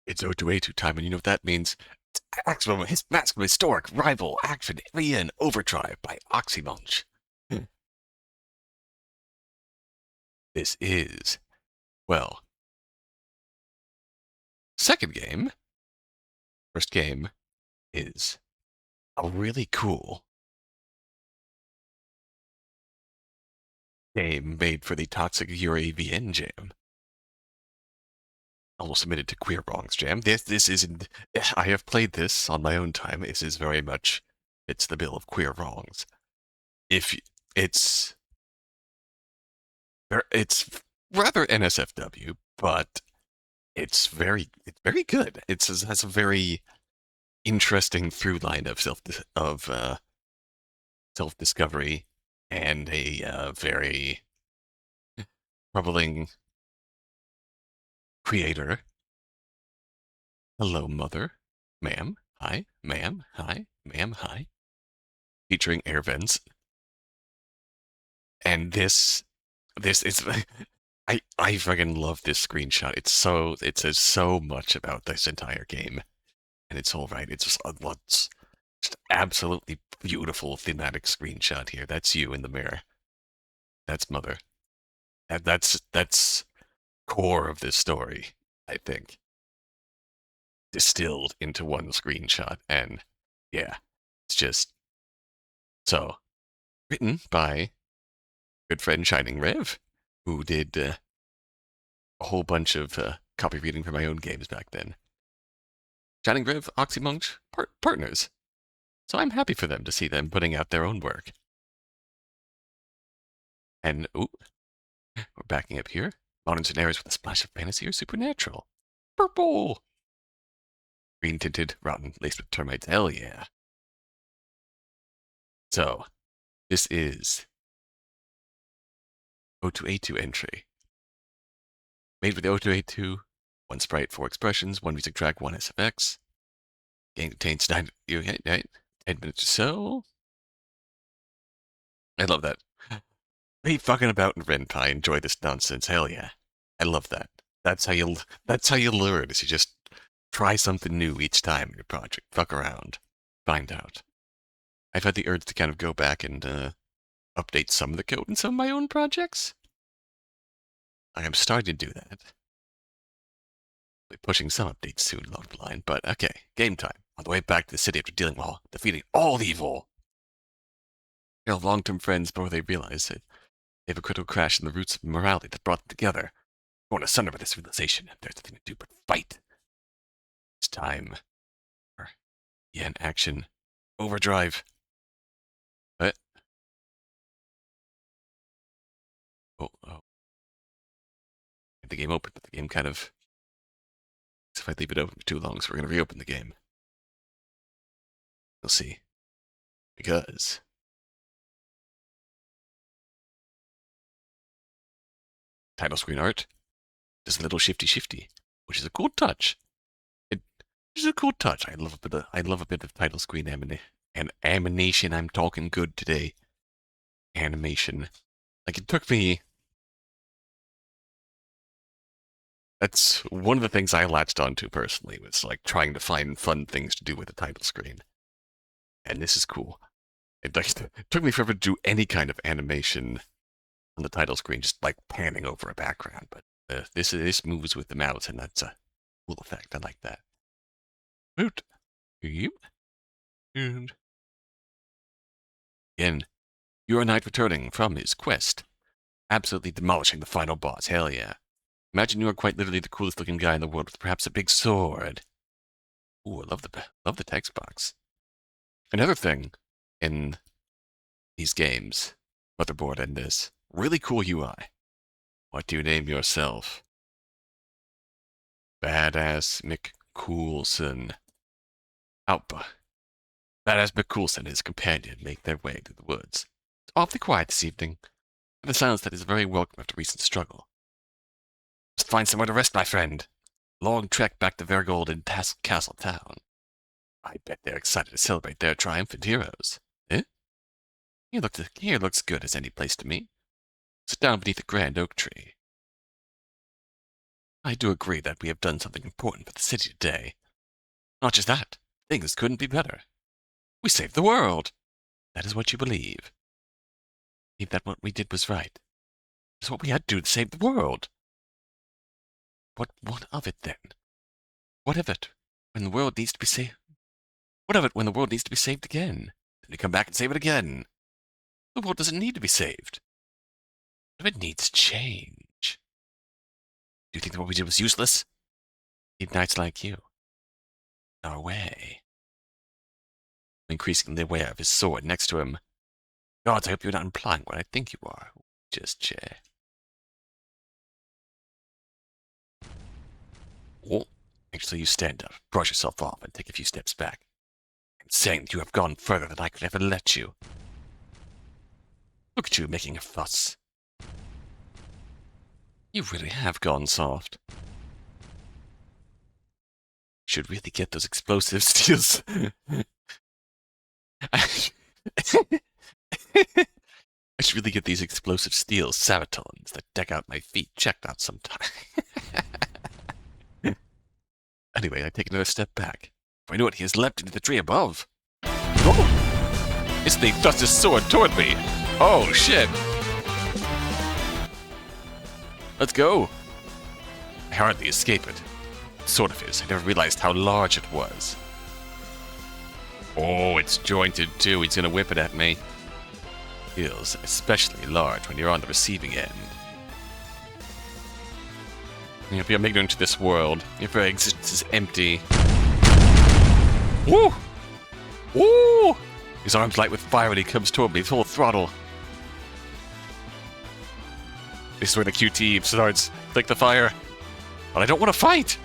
It's O2A2 time, and you know what that means? It's maximum historic rival action alien Overdrive by onymonch. This is, well, second game. First game is a really cool game made for the Toxic UAVN jam. Almost admitted to Queer Wrongs jam. This isn't. I have played this on my own time. This is very much. It's the bill of Queer Wrongs. If it's rather NSFW, but it's very good. It has a very interesting through line of self discovery and a very troubling creator. Hello, mother, ma'am, hi, ma'am, hi, ma'am, hi. Featuring air vents, and this is. I fucking love this screenshot. It says so much about this entire game, and it's all right. It's just absolutely beautiful thematic screenshot here. That's you in the mirror. That's mother. That's core of this story, I think, distilled into one screenshot. And yeah, it's just so written by good friend Shining Rev, who did a whole bunch of copy reading for my own games back then. Shining Rev, onymonch, partners. So I'm happy for them to see them putting out their own work. And, ooh, we're backing up here. Modern scenarios with a splash of fantasy or supernatural. Purple! Green tinted, rotten, laced with termites. Hell yeah. So, this is O2A2 entry. Made with the O2A2, 1 sprite, 4 expressions, 1 music track, 1 SFX. Game contains 10 minutes or so. I love that. Be fucking about in Rentai, enjoy this nonsense. Hell yeah. I love that. That's how you learn, is you just try something new each time in your project. Fuck around. Find out. I've had the urge to kind of go back and update some of the code in some of my own projects. I am starting to do that. I'll be pushing some updates soon along the line, but okay, game time. On the way back to the city after defeating all evil. You know, long-term friends before they realize it. They have a critical crash in the roots of morality that brought them together. Born asunder by this realization, there's nothing to do but fight. It's time for yen action. Overdrive. What? Oh. The game opened, but the game kind of... If I leave it open for too long, so we're going to reopen the game. We'll see. Because... title screen art does a little shifty, which is a cool touch. It is a cool touch. I love a bit of title screen animation. I'm talking good today. Animation. Like, it took me... That's one of the things I latched onto personally, was like trying to find fun things to do with the title screen. And this is cool. It took me forever to do any kind of animation on the title screen, just like panning over a background. But this moves with the mouse, and that's a cool effect. I like that. Boot. And again, you're a knight returning from his quest, absolutely demolishing the final boss. Hell yeah. Imagine you are quite literally the coolest looking guy in the world with perhaps a big sword. Ooh, I love the text box. Another thing in these games, Motherboard and this, really cool UI. What do you name yourself? Badass McCoolson. Outba. Badass McCoolson and his companion make their way through the woods. It's awfully quiet this evening, with a silence that is very welcome after recent struggle. Must find somewhere to rest, my friend. Long trek back to Vergold and Castle Town. I bet they're excited to celebrate their triumphant heroes. Eh? Here looks good as any place to me. Sit down beneath a grand oak tree. I do agree that we have done something important for the city today. Not just that, things couldn't be better. We saved the world. That is what you believe. Believe that what we did was right. It's what we had to do to save the world. What of it then? What of it when the world needs to be saved? What of it when the world needs to be saved again? Then we come back and save it again. The world doesn't need to be saved. What if it needs change? Do you think that what we did was useless? Need knights like you. Our way. Increasingly aware of his sword next to him. Gods, I hope you're not implying what I think you are. Just chair. Oh, actually, you stand up, brush yourself off, and take a few steps back. I'm saying that you have gone further than I could ever let you. Look at you making a fuss. You really have gone soft. Should really get those explosive steels. I should really get these explosive steel sabatons that deck out my feet checked out sometime. Anyway, I take another step back. For I know it, he has leapt into the tree above. Oh! This thing thrust his sword toward me. Oh, shit. Let's go. I hardly escape it. Sort of is. I never realized how large it was. Oh, it's jointed too. He's gonna whip it at me. Feels especially large when you're on the receiving end. If I'm ignorant to this world, if your existence is empty. Woo! Woo! His arms light with fire when he comes toward me, full throttle. This is where the QT starts. Flick the fire. But I don't want to fight!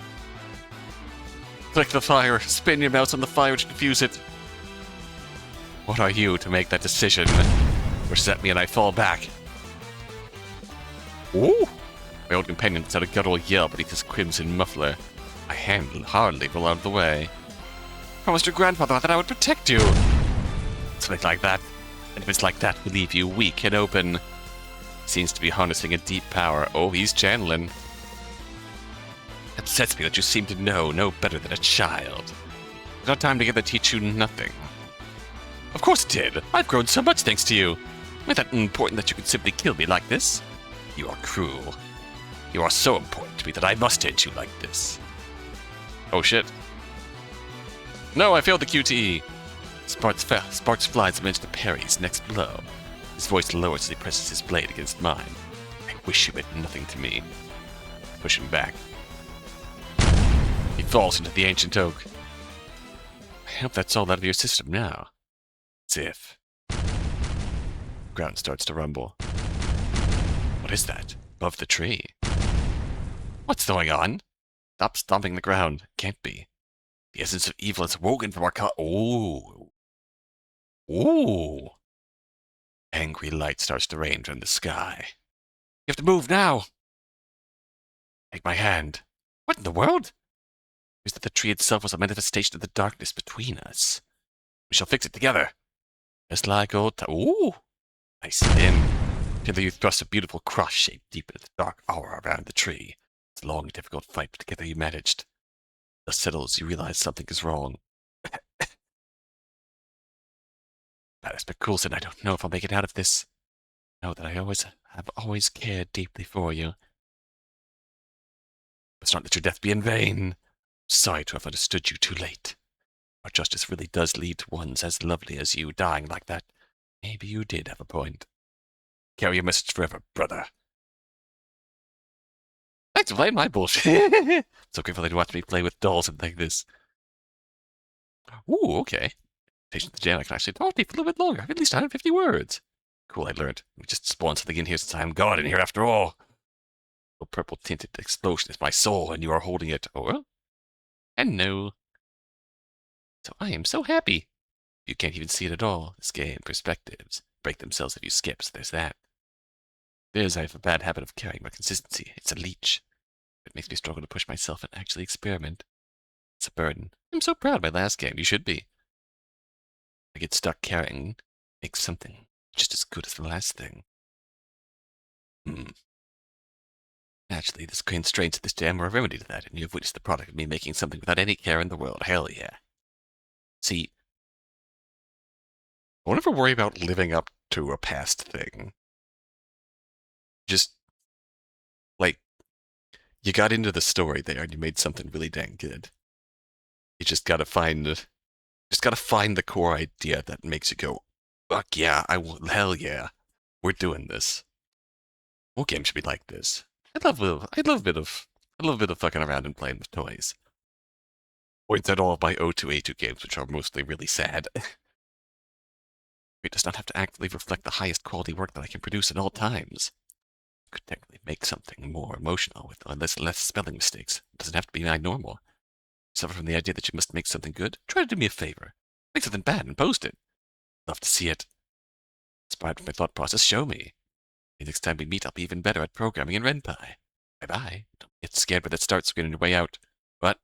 Flick the fire. Spin your mouse on the fire to defuse it. What are you to make that decision? Rushes at me and I fall back. Ooh! My old companion lets out a guttural yell beneath his crimson muffler. My hand hardly roll out of the way. I promised your grandfather that I would protect you. Something like that. And if it's like that, we leave you weak and open. He seems to be harnessing a deep power. Oh, he's channeling. It upsets me that you seem to know no better than a child. It's our time together to teach you nothing. Of course it did. I've grown so much thanks to you. Ain't that important that you could simply kill me like this? You are cruel. You are so important to me that I must end you like this. Oh shit. No, I failed the QTE. Sparks flies amidst the parry's next blow. His voice lowers as he presses his blade against mine. I wish you meant nothing to me. Push him back. He falls into the ancient oak. I hope that's all out of your system now. As if. Ground starts to rumble. What is that? Above the tree. What's going on? Stop stomping the ground. Can't be. The essence of evil is woken from our Ooh. Ooh. Angry light starts to rain from the sky. You have to move now. Take my hand. What in the world? Is that the tree itself was a manifestation of the darkness between us? We shall fix it together. Just like old Ooh. I spin. Together you thrust a beautiful cross shape deep into the dark aura around the tree. It's a long, difficult fight, but together you managed. Dust settles, you realize something is wrong. That aspect Coulson, I don't know if I'll make it out of this. Know that I have always cared deeply for you. But not let your death be in vain. Sorry to have understood you too late. Our justice really does lead to ones as lovely as you dying like that. Maybe you did have a point. Carry your message forever, brother. Thanks for playing my bullshit. So grateful that you watch me play with dolls and like this. Ooh, okay. Patient the jam, I can actually talk to you for a little bit longer. I have at least 150 words. Cool, I learned. We just spawned something in here since I am God in here after all. A purple tinted explosion is my soul, and you are holding it. Oh, well. And no. So I am so happy. You can't even see it at all. This game, perspectives, break themselves if you skip, so there's that. I have a bad habit of carrying my consistency. It's a leech. It makes me struggle to push myself and actually experiment. It's a burden. I'm so proud of my last game. You should be. I get stuck carrying, make something just as good as the last thing. Naturally, the constraints of this jam are a remedy to that, and you have witnessed the product of me making something without any care in the world. Hell yeah. See, don't ever worry about living up to a past thing. Just, like, you got into the story there and you made something really dang good. You just gotta find the core idea that makes you go, fuck yeah, hell yeah, we're doing this. What game should be like this? I love a bit of fucking around and playing with toys. Points at all of my O2A2 games, which are mostly really sad. It does not have to actively reflect the highest quality work that I can produce at all times. I could technically make something more emotional with less spelling mistakes. It doesn't have to be my normal. Suffer from the idea that you must make something good? Try to do me a favor. Make something bad and post it. Love to see it. Inspired from my thought process, show me. The next time we meet, I'll be even better at programming in RenPy. Bye-bye. Don't get scared by that start screen on your way out. What?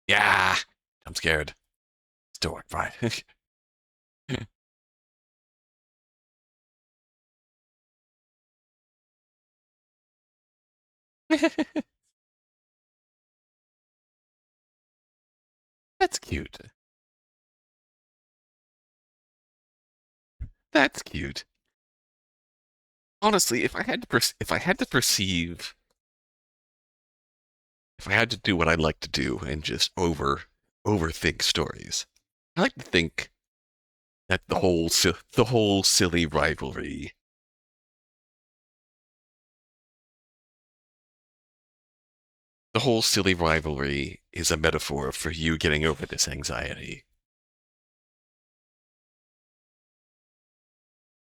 Yeah! I'm scared. Still work fine. That's cute. That's cute. Honestly, if I had to perceive, if I had to do what I like to do and just overthink stories, I like to think that the whole silly rivalry, is a metaphor for you getting over this anxiety.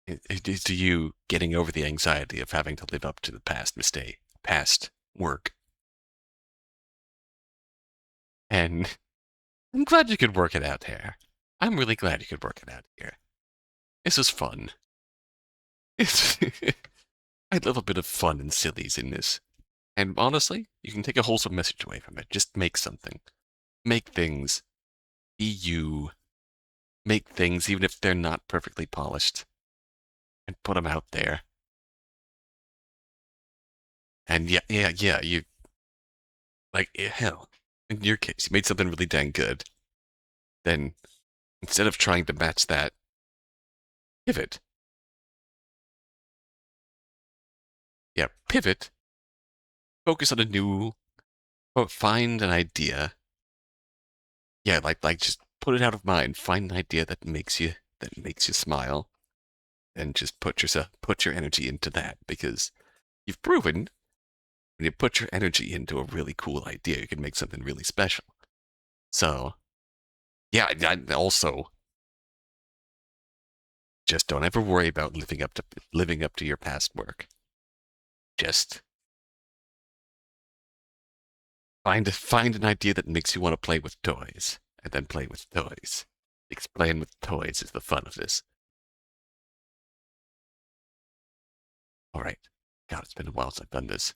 It is to you getting over the anxiety of having to live up to the past work. And I'm glad you could work it out here. I'm really glad you could work it out here. This is fun. I love a bit of fun and sillies in this. And honestly, you can take a wholesome message away from it. Just make something. Make things. Be you. Make things, even if they're not perfectly polished. And put them out there. And yeah, you, like, hell, in your case, you made something really dang good. Then, instead of trying to match that, pivot. Yeah, pivot. Focus on a new, find an idea. Yeah, like just put it out of mind. Find an idea that makes you smile, and just put your energy into that, because you've proven when you put your energy into a really cool idea, you can make something really special. So, yeah, I also just don't ever worry about living up to your past work. Just find an idea that makes you want to play with toys, and then play with toys. Playing with toys is the fun of this. All right. God, it's been a while since I've done this.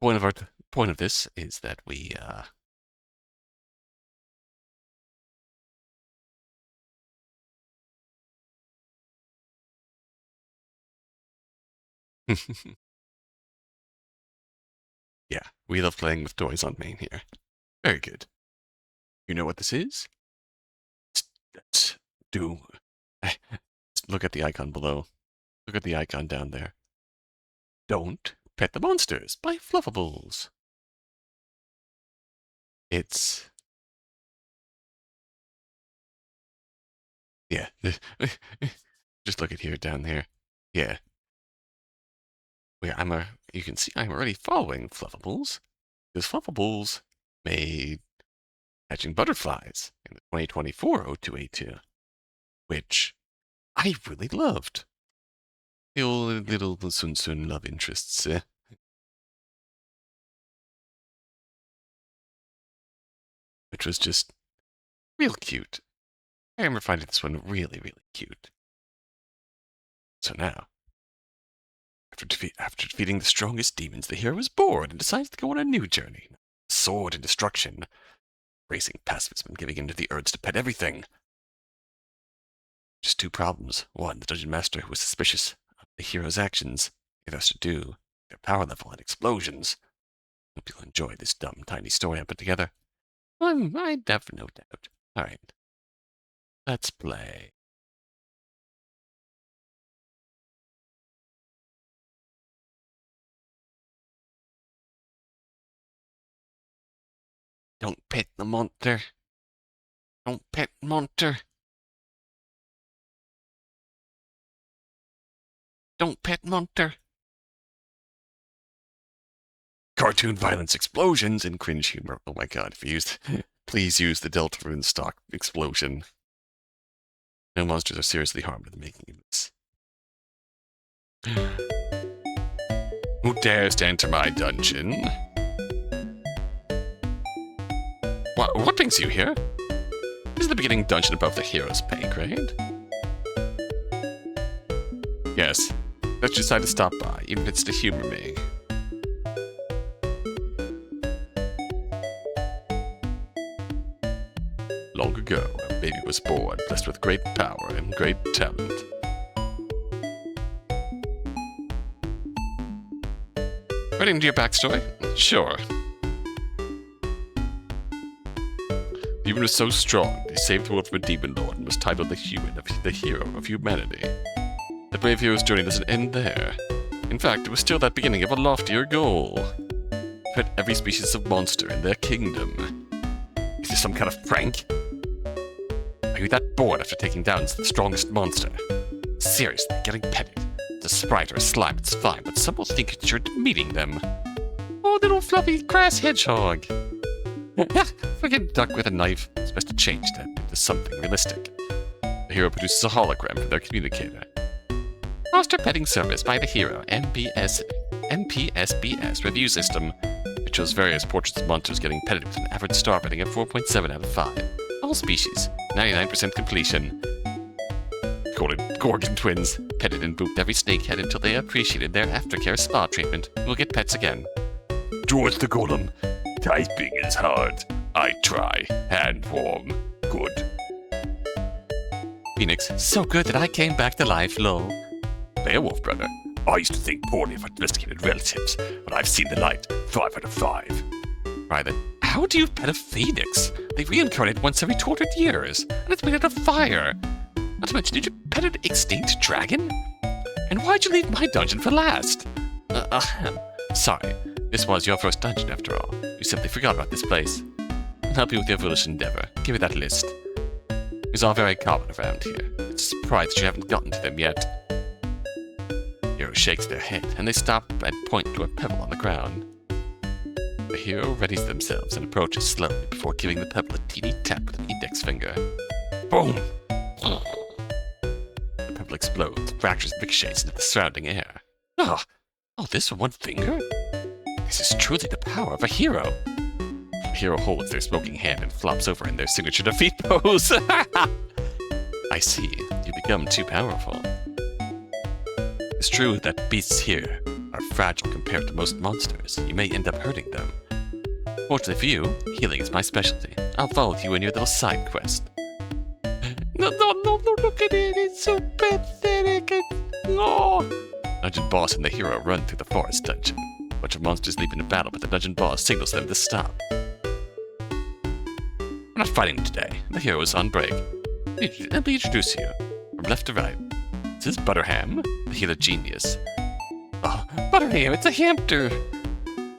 Point of this is that we yeah, we love playing with toys on main here. Very good. You know what this is? Let's do. Look at the icon below. Look at the icon down there. Don't Pet the Monsters by Fluffables. It's yeah. Just look at here down there. Yeah. You can see I'm already following Fluffables, because Fluffables made Catching Butterflies in the 2024 O2A2, which I really loved. The old little Sun Sun love interests, which was just real cute. I remember finding this one really, really cute. So now, after defeating the strongest demons, the hero is bored and decides to go on a new journey. Sword and destruction. Racing pacifism and giving in to the urge to pet everything. Just two problems. One, the dungeon master who was suspicious of the hero's actions. The other has to do their power level and explosions. Hope you'll enjoy this dumb, tiny story I put together. I have no doubt. All right. Let's play. Don't pet the monster. Don't pet monster. Don't pet monster. Cartoon violence, explosions, and cringe humor. Oh my god, if you used... Please use the Deltarune stock explosion. No monsters are seriously harmed in the making of this. Who dares to enter my dungeon? What brings you here? This is the beginning dungeon above the hero's pay grade. Yes, let's decide to stop by, even if it's to humor me. Long ago, a baby was born, blessed with great power and great talent. Ready into your backstory? Sure. The human was so strong, he saved the world from a demon lord and was titled the hero of humanity. The brave hero's journey doesn't end there. In fact, it was still that beginning of a loftier goal. Pet every species of monster in their kingdom. Is this some kind of prank? Are you that bored after taking down the strongest monster? Seriously, getting petted. It's a sprite or a slime, it's fine, but some will think you're meeting them. Oh, little fluffy grass hedgehog. Friggin' duck with a knife. It's best to change that into something realistic. The hero produces a hologram for their communicator. Monster petting service by the hero, NPSBS review system. It shows various portraits of monsters getting petted with an average star rating of 4.7 out of 5. All species, 99% completion. Gorgon twins, petted and booped every snakehead until they appreciated their aftercare spa treatment. We'll get pets again. Towards the golem. Typing is hard. I try. Hand warm. Good. Phoenix, so good that I came back to life, lol. Beowulf, brother. I used to think poorly of our domesticated relatives, but I've seen the light. 5 out of 5. Right then, how do you pet a phoenix? They reincarnate once every 200 years, and it's made out of fire. Not to mention, did you pet an extinct dragon? And why'd you leave my dungeon for last? Sorry, this was your first dungeon after all. You simply forgot about this place. I'll help you with your foolish endeavor. Give me that list. These are very common around here. It's a surprise that you haven't gotten to them yet. Hero shakes their head, and they stop and point to a pebble on the ground. The hero readies themselves and approaches slowly before giving the pebble a teeny tap with an index finger. Boom! The pebble explodes, fractures and ricochets into the surrounding air. Oh, this for one finger? This is truly the power of a hero. The hero holds their smoking hand and flops over in their signature defeat pose. I see, you become too powerful. It's true that beasts here are fragile compared to most monsters. You may end up hurting them. Fortunately for you, healing is my specialty. I'll follow you in your little side quest. No, look at it, it's so pathetic. No. Dungeon boss and the hero run through the forest dungeon. A bunch of monsters leap into battle, but the dungeon boss signals them to stop. We're not fighting today. The hero is on break. Let me introduce you. From left to right. This is Butterham, the healer genius. Oh, Butterham, it's a hamster!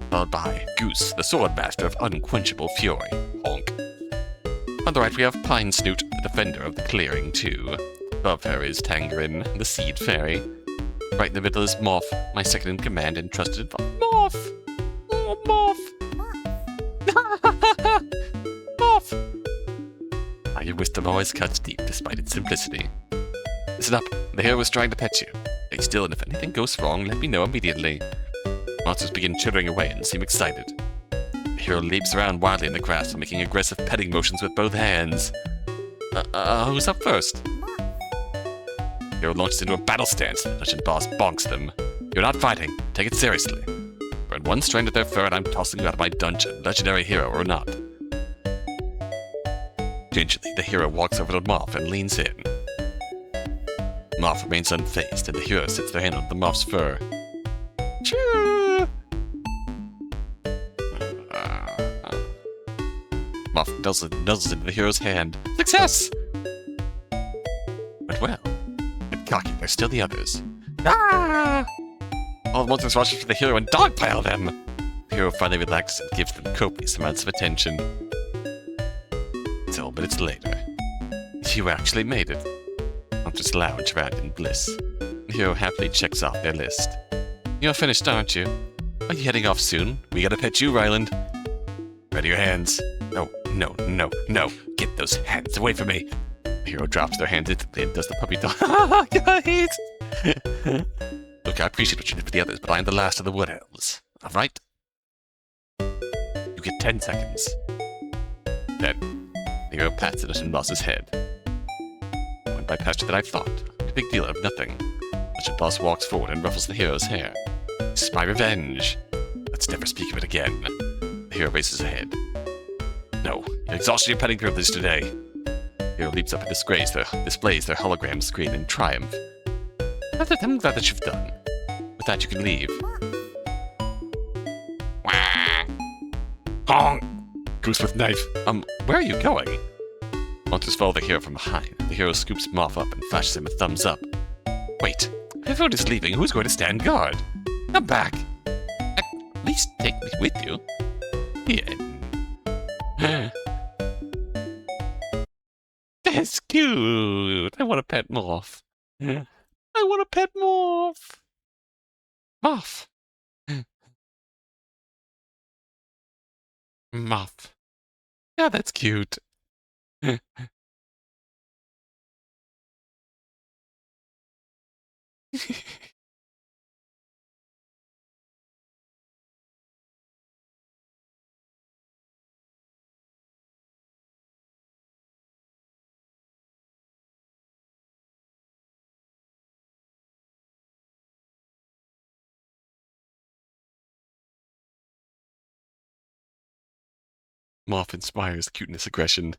Followed by Goose, the sword master of unquenchable fury. Honk. On the right we have Pine Snoot, the defender of the clearing, too. Above her is Tangerine, the seed fairy. Right in the middle is Moth, my second in command and trusted Moth! Oh, Moth! Moth! Your wisdom always cuts deep despite its simplicity. Listen up, the hero is trying to pet you. Stay still, and if anything goes wrong, let me know immediately. Monsters begin chittering away and seem excited. The hero leaps around wildly in the grass while making aggressive petting motions with both hands. Who's up first? The hero launches into a battle stance, and the dungeon boss bonks them. You're not fighting, take it seriously. Burn one strand of their fur and I'm tossing you out of my dungeon, legendary hero or not. Gingerly, the hero walks over to Moth and leans in. Moth remains unfazed, and the hero sits their hand on the Moth's fur. Choo! nuzzles into the hero's hand. Success! But well, get cocky, there's still the others. Ah! All the monsters rush for the hero and dogpile them! The hero finally relaxes and gives them copious amounts of attention. Still, but it's later. The hero actually made it. Not just lounge around in bliss. The hero happily checks off their list. You're finished, aren't you? Are you heading off soon? We gotta pet you, Ryland. Ready your hands. No, no, no, no. Get those hands away from me. The hero drops their hands instantly and does the puppy dog. Guys! Look, I appreciate what you did for the others, but I am the last of the wood elves. Alright? You get 10 seconds. Then, the hero pats it on Boss's head. Went by faster than I thought. A big deal out of nothing. The boss walks forward and ruffles the hero's hair. This is my revenge. Let's never speak of it again. The hero raises a head. No, you exhausted your petting privilege today. The hero leaps up and displays their hologram screen in triumph. I'm glad that you've done. With that, you can leave. Honk! Goose with knife. Where are you going? Monsters follow the hero from behind. The hero scoops Moth up and flashes him a thumbs up. Wait, everyone is leaving. Who's going to stand guard? Come back. At least take me with you. Yeah. That's cute. I want to pet Moth. I want to pet Moth. Moth. Moth. Yeah, that's cute. Moth inspires cuteness aggression.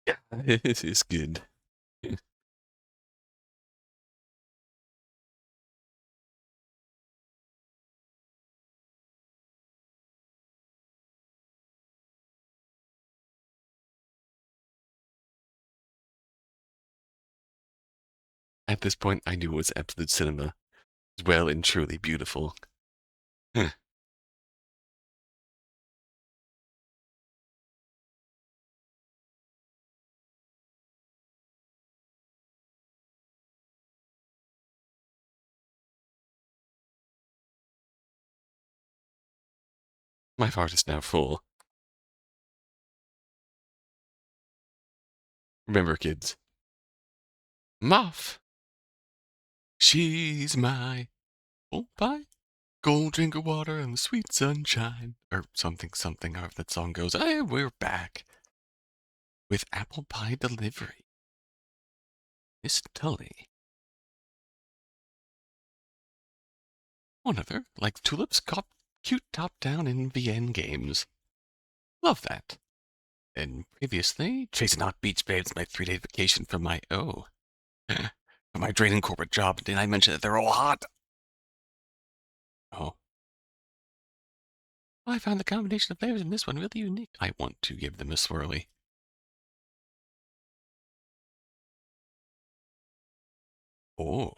Yeah, this is good. At this point, I knew it was absolute cinema. It was well and truly beautiful. My heart is now full. Remember, kids. Moth. She's my old pie, cold drink of water and the sweet sunshine. Or something, however that song goes. Hey, we're back with apple pie delivery. Miss Tullie. One other, like tulips, cute top-down in VN games. Love that. And previously, chasing hot beach babes, my 3-day vacation from my, from my draining corporate job. Did I mention that they're all hot? Oh. Well, I found the combination of flavors in this one really unique. I want to give them a swirly. Oh.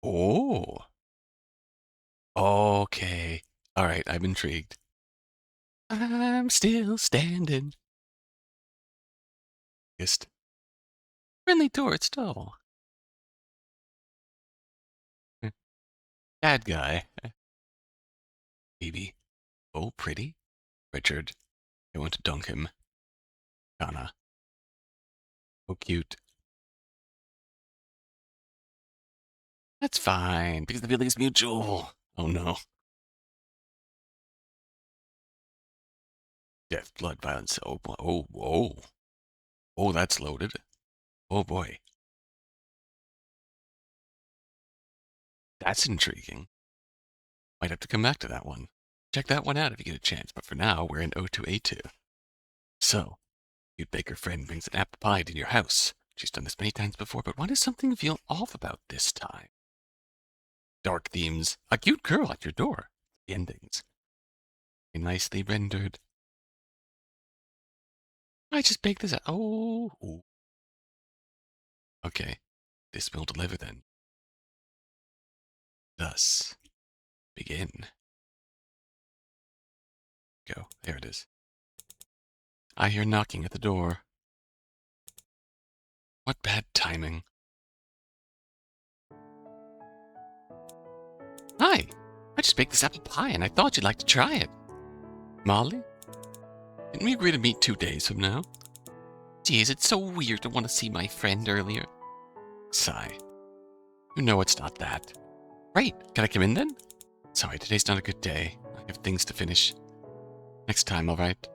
Oh. Okay. All right, I'm intrigued. I'm still standing. Just friendly towards stall. Bad guy. Baby. Oh, pretty. Richard. I want to dunk him. Kana. Oh, cute. That's fine, because the feeling's mutual. Oh, no. Death, blood, violence. Oh, oh, whoa. Oh, that's loaded. Oh boy. That's intriguing. Might have to come back to that one. Check that one out if you get a chance, but for now, we're in O2A2. So, you'd baker friend brings an apple pie to your house. She's done this many times before, but why does something feel off about this time? Dark themes, a cute girl at your door. The endings. Nicely rendered. I just baked this out. Oh. Ooh. Okay, this will deliver then. Thus, begin. Go, there it is. I hear knocking at the door. What bad timing. Hi, I just baked this apple pie and I thought you'd like to try it. Molly? Didn't we agree to meet 2 days from now? Geez, it's so weird to want to see my friend earlier. Sigh. You know it's not that. Great, can I come in then? Sorry, today's not a good day. I have things to finish. Next time, alright?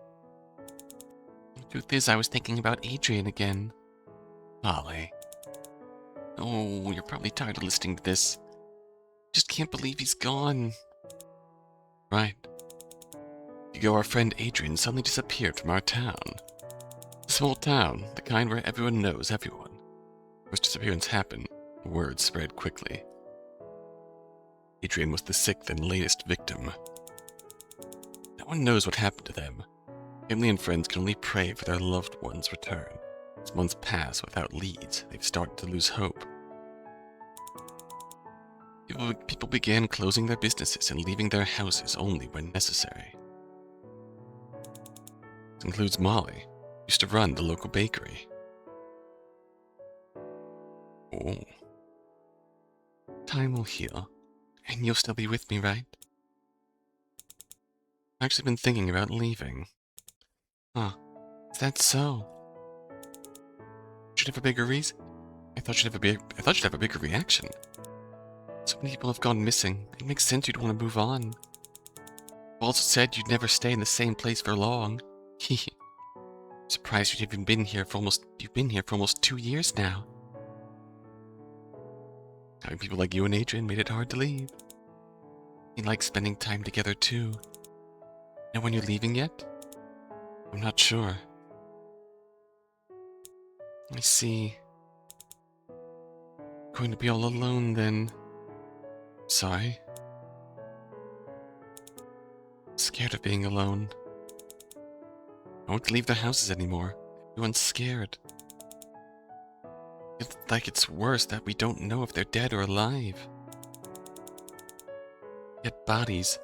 The truth is, I was thinking about Adrian again. Molly. Oh, you're probably tired of listening to this. Just can't believe he's gone. Right. Our friend Adrian suddenly disappeared from our town. A small town, the kind where everyone knows everyone. First disappearance happened, word spread quickly. Adrian was the sixth and latest victim. No one knows what happened to them. Family and friends can only pray for their loved one's return. As months pass without leads, they've started to lose hope. People began closing their businesses and leaving their houses only when necessary. This includes Molly, who used to run the local bakery. Oh. Time will heal, and you'll still be with me, right? I've actually been thinking about leaving. Huh. Is that so? Should have a bigger reason. I thought you'd have a bigger reaction. So many people have gone missing. It makes sense you'd want to move on. You also said you'd never stay in the same place for long. Surprised you've been here for almost 2 years now. Having people like you and Adrian made it hard to leave. We like spending time together too. Know when you're leaving yet? I'm not sure. I see. Going to be all alone then. Sorry. Scared of being alone. I won't leave the houses anymore. Everyone's scared. It's like it's worse that we don't know if they're dead or alive. Yet bodies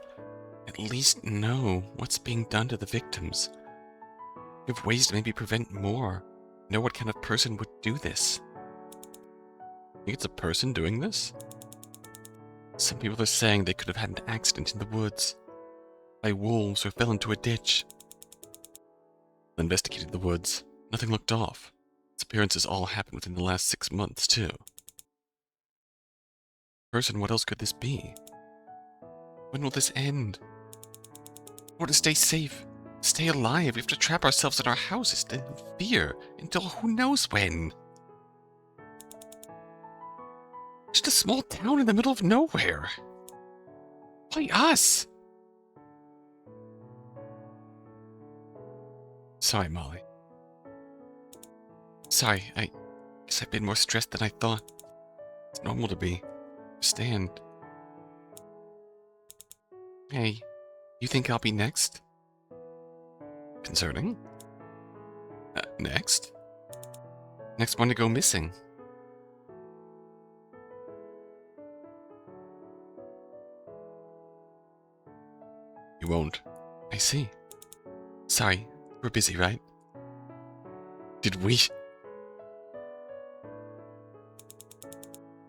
at least know what's being done to the victims. We have ways to maybe prevent more. Know what kind of person would do this. Think it's a person doing this? Some people are saying they could have had an accident in the woods. By wolves or fell into a ditch. Investigated the woods. Nothing looked off. Disappearances all happened within the last 6 months, too. Person, what else could this be? When will this end? In order to stay safe, stay alive, we have to trap ourselves in our houses in fear until who knows when. Just a small town in the middle of nowhere. Why us? Sorry, Molly. Sorry, I guess I've been more stressed than I thought. It's normal to be. Understand. Hey, you think I'll be next? Concerning? Next? Next one to go missing. You won't. I see. Sorry, we're busy, right? Did we?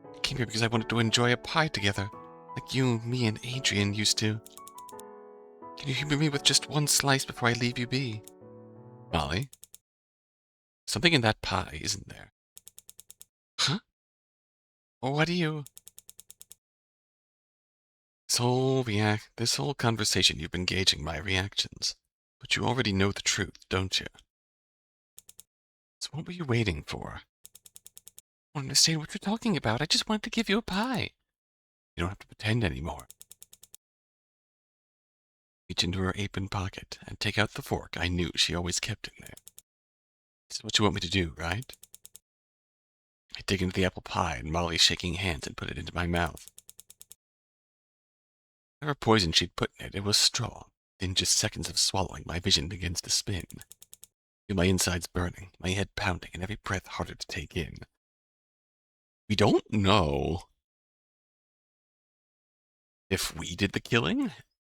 I came here because I wanted to enjoy a pie together, like you, me, and Adrian used to. Can you humor me with just one slice before I leave you be? Molly? Something in that pie, isn't there? Huh? What do you... This whole conversation you've been gauging my reactions. But you already know the truth, don't you? So what were you waiting for? I don't understand what you're talking about. I just wanted to give you a pie. You don't have to pretend anymore. Reach into her apron pocket and take out the fork I knew she always kept in there. This is what you want me to do, right? I dig into the apple pie and Molly's shaking hands and put it into my mouth. Whatever poison she'd put in it, it was strong. In just seconds of swallowing, my vision begins to spin. I feel my insides burning, my head pounding, and every breath harder to take in. We don't know if we did the killing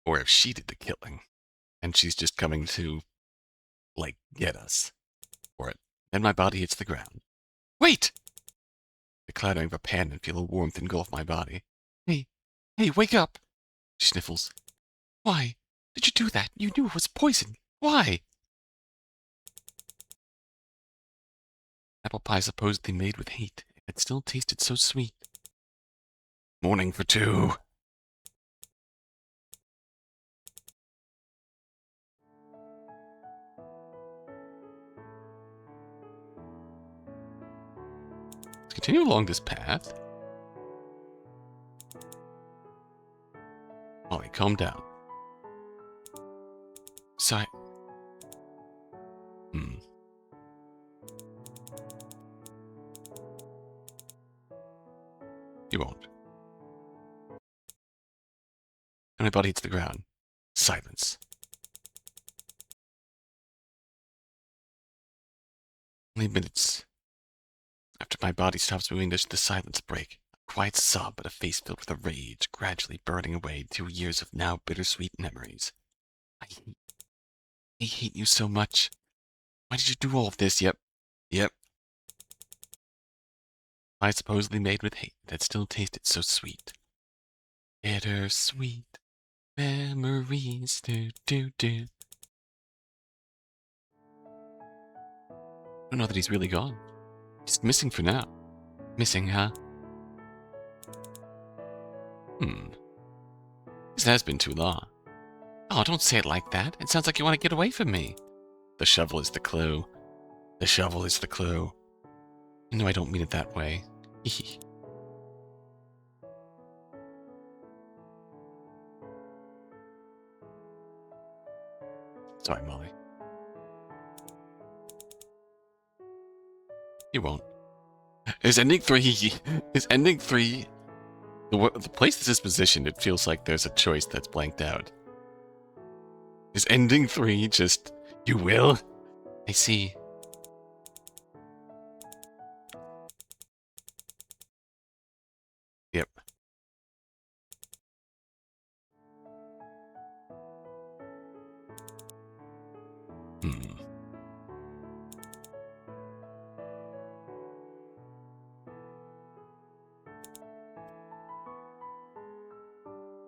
or if she did the killing. And she's just coming to, like, get us for it. Then my body hits the ground. Wait! The clattering of a pan and feel a warmth engulf my body. Hey, wake up! She sniffles. Why did you do that? You knew it was poison. Why? Apple pie supposedly made with hate. It still tasted so sweet. Morning for two. Let's continue along this path. Molly, calm down. Sigh. You won't. And my body hits the ground. Silence. Only minutes after my body stops moving, does the silence break. A quiet sob, but a face filled with a rage, gradually burning away 2 years of now bittersweet memories. I hate you so much. Why did you do all of this? Yep. I supposedly made with hate that still tasted so sweet. Bittersweet memories. Do. I don't know that he's really gone. Just missing for now. Missing, huh? This has been too long. Oh, don't say it like that. It sounds like you want to get away from me. The shovel is the clue. The shovel is the clue. No, I don't mean it that way. Sorry, Molly. You won't. Is ending 3... Is ending 3... The place this is positioned, it feels like there's a choice that's blanked out. Is ending 3 just... You will? I see. Yep.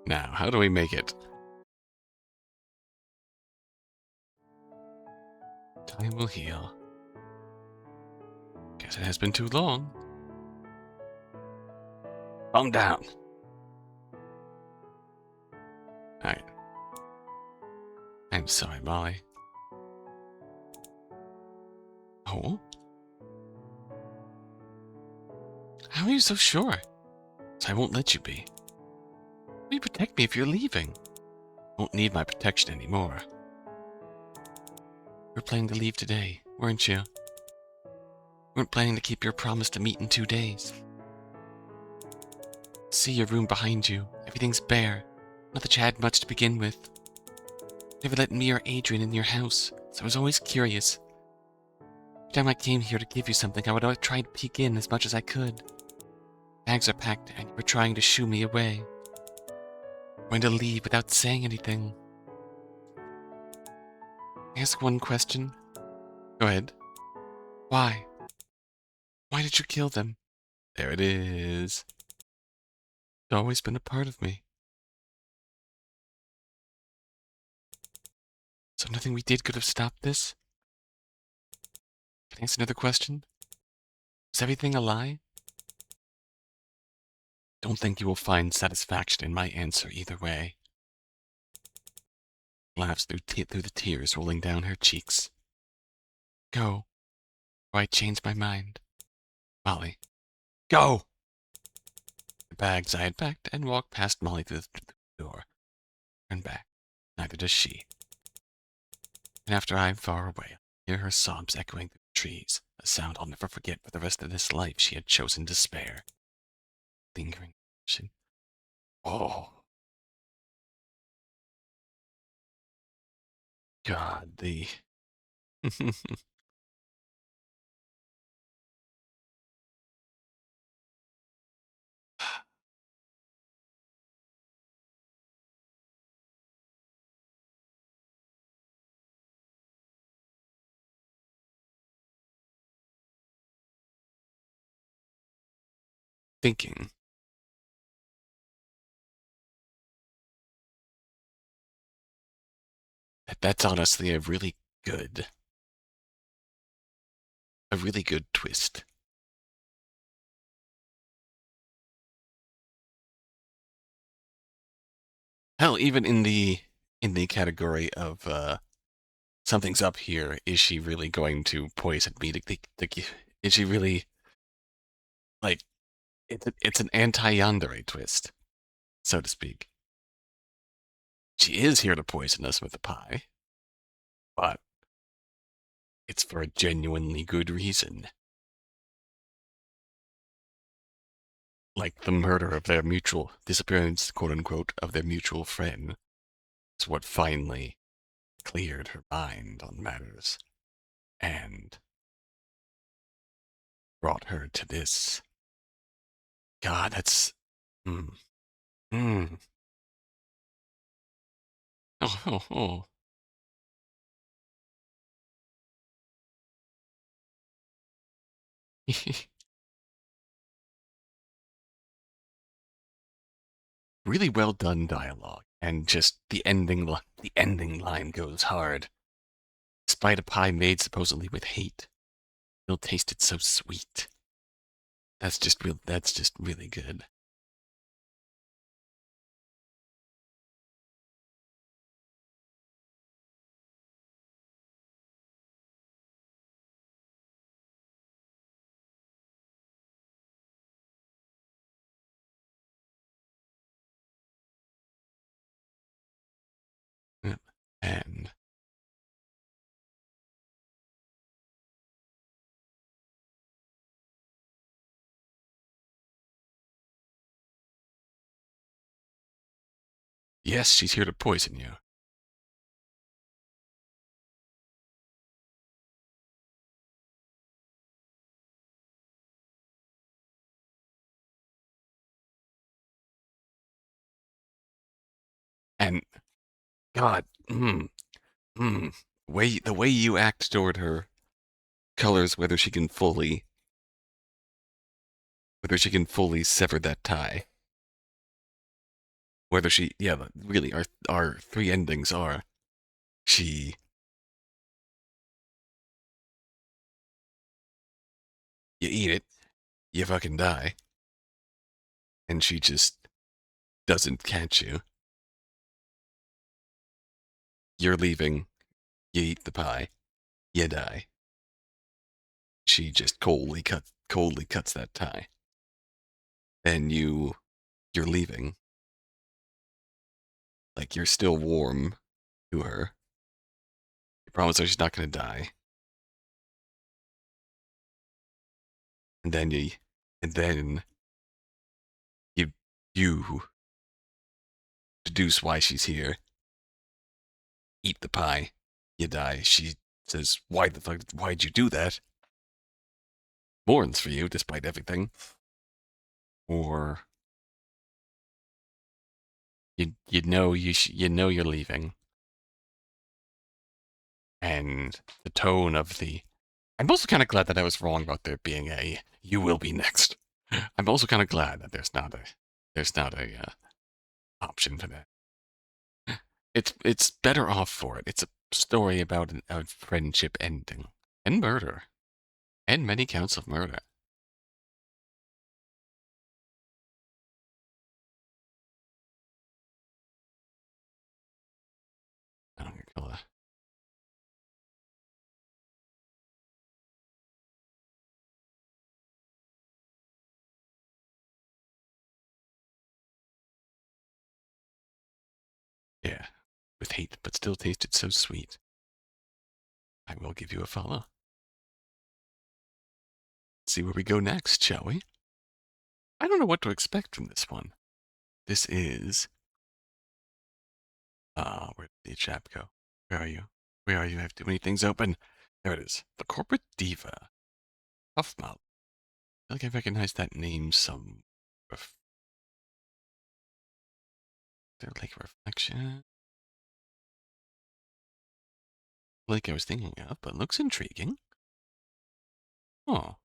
Now, how do we make it? Time will heal. Guess it has been too long. Calm down. Alright. I'm sorry, Molly. Oh? How are you so sure? I won't let you be. Will you protect me if you're leaving? Won't need my protection anymore. You were planning to leave today, weren't you? You weren't planning to keep your promise to meet in 2 days. See your room behind you. Everything's bare. Not that you had much to begin with. Never let me or Adrian in your house, so I was always curious. Every time I came here to give you something, I would always try to peek in as much as I could. Bags are packed, and you were trying to shoo me away. Going to leave without saying anything. Ask one question. Go ahead. Why? Why did you kill them? There it is. It's always been a part of me. So nothing we did could have stopped this? Can I ask another question? Was everything a lie? Don't think you will find satisfaction in my answer either way. Laughs through the tears rolling down her cheeks. Go. I changed my mind. Molly, go! The bags I had packed and walked past Molly through the door. Turned back. Neither does she. And after I'm far away, I hear her sobs echoing through the trees, a sound I'll never forget for the rest of this life she had chosen to spare. Lingering emotion. Oh, God, the... thinking that that's honestly a really good twist. Hell, even in the category of something's up here, is she really going to poison me is she really like it's an anti-yandere twist, so to speak. She is here to poison us with a pie, but it's for a genuinely good reason. Like the murder of their mutual disappearance, quote unquote, of their mutual friend is what finally cleared her mind on matters and brought her to this. God, that's mm, mm. Oh, oh, oh. Really well done dialogue, and just the ending line goes hard. Despite a pie made supposedly with hate, still tasted so sweet. That's just really good. Yeah. And yes, she's here to poison you. And God, mm, the way you act toward her colors whether she can fully sever that tie. Whether she, yeah, really, our three endings are she, you eat it, you fucking die, and she just doesn't catch you. You're leaving, you eat the pie, you die. She just coldly cuts that tie. And you're leaving, like you're still warm to her. You promise her she's not gonna die. And then and then you, you deduce why she's here. Eat the pie, you die. She says, "Why the fuck? Why'd you do that?" Mourns for you despite everything. Or you know you're leaving, and the tone of the. I'm also kind of glad that I was wrong about there being a "you will be next." I'm also kind of glad that there's not a option for that. It's better off for it. It's a story about a friendship ending and murder and many counts of murder. I'm gonna kill still tasted so sweet. I will give you a follow. Let's see where we go next, shall we? I don't know what to expect from this one. This is... where did the chap go? Where are you? Where are you? I have too many things open. There it is. The Corporate Diva. TuffMallow. I feel like I recognize that name some... They're like a reflection. Like I was thinking of, but looks intriguing. Oh.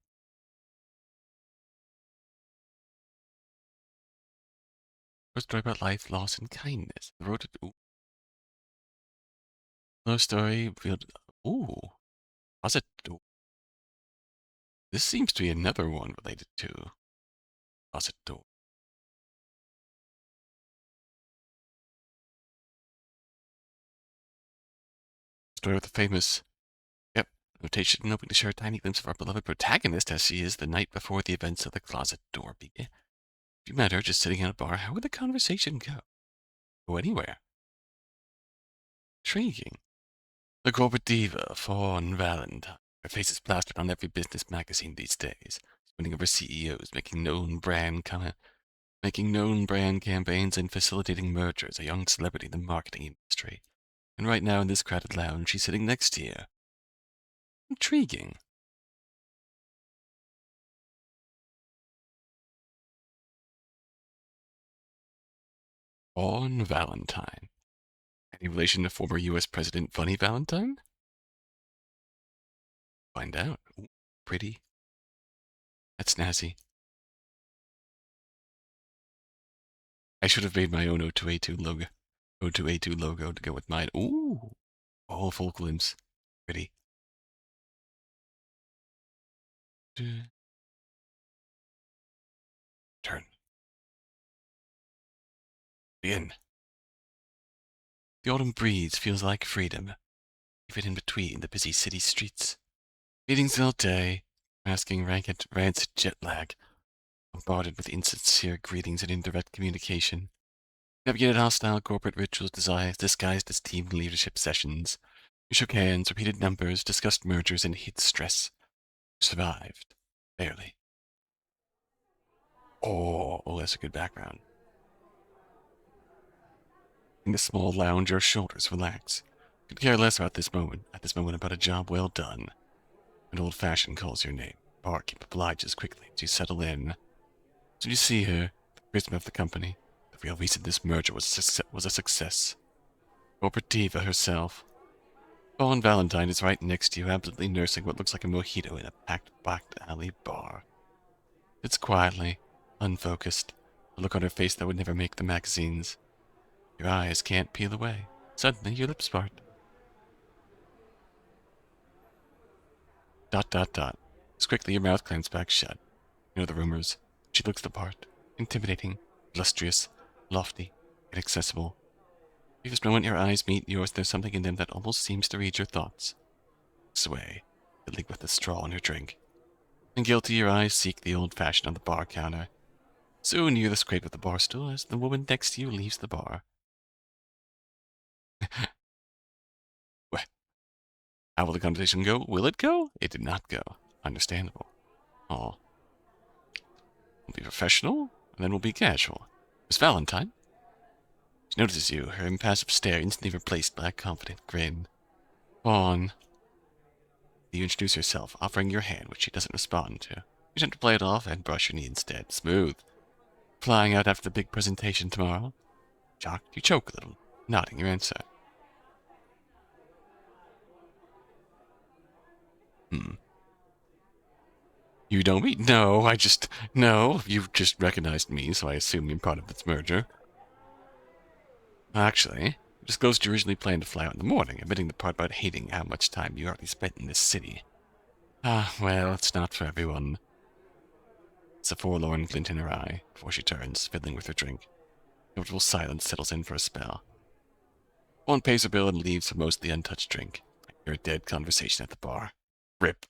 A story about life, loss, and kindness. The road to... Ooh. Love story revealed... Ooh. Was it... Ooh. This seems to be another one related to... Was it... Ooh. Story with the famous... Yep. Notation hoping to share a tiny glimpse of our beloved protagonist as she is the night before the events of the closet door begin. If you met her just sitting at a bar, how would the conversation go? Go anywhere. Intriguing. The corporate diva, Fawn Valentine. Her face is plastered on every business magazine these days. Winning over CEOs, making known brand campaigns and facilitating mergers, a young celebrity in the marketing industry. And right now in this crowded lounge, she's sitting next to you. Intriguing. Fawn Valentine. Any relation to former U.S. President Funny Valentine? Find out. Ooh, pretty. That's snazzy. I should have made my own O2A2 logo. O2A2 logo to go with mine. Ooh. All full glimpse. Pretty. Turn. Begin. The autumn breeze feels like freedom, even in between the busy city streets. Meetings all day, masking rancid jet lag, bombarded with insincere greetings and indirect communication. Navigated hostile corporate rituals disguised as team leadership sessions. We shook hands, repeated numbers, discussed mergers, and hid stress. Survived. Barely. Oh, that's a good background. In the small lounge, your shoulders relax. Could care less about this moment, about a job well done. An old-fashioned calls your name. Barkeep obliges quickly as you settle in. So you see her, the charisma of the company. The real reason this merger was a success. Corporate Diva herself. Fawn Valentine is right next to you, absently nursing what looks like a mojito in a packed back alley bar. It's quietly, unfocused, a look on her face that would never make the magazines. Your eyes can't peel away. Suddenly, your lips part. ... As quickly your mouth clamps back shut. You know the rumors. She looks the part. Intimidating, illustrious, lofty, inaccessible. Briefest moment your eyes meet yours, there's something in them that almost seems to read your thoughts. Sway, fiddling with the straw in her drink. And guilty, your eyes seek the old-fashioned on the bar counter. Soon you hear the scrape of the bar stool as the woman next to you leaves the bar. Well, how will the conversation go? Will it go? It did not go. Understandable. Oh. We'll be professional, and then we'll be casual. Miss Valentine? She notices you, her impassive stare instantly replaced by a confident grin. Fawn. You introduce yourself, offering your hand, which she doesn't respond to. You attempt to play it off and brush your knee instead. Smooth. Flying out after the big presentation tomorrow? Shocked, you choke a little, nodding your answer. You know me? No, you've just recognized me, so I assume you're part of this merger. Actually, it disclosed you originally planned to fly out in the morning, omitting the part about hating how much time you already spent in this city. Well, it's not for everyone. It's a forlorn glint in her eye, before she turns, fiddling with her drink. Comfortable silence settles in for a spell. One pays her bill and leaves her mostly untouched drink. I hear a dead conversation at the bar. Rip.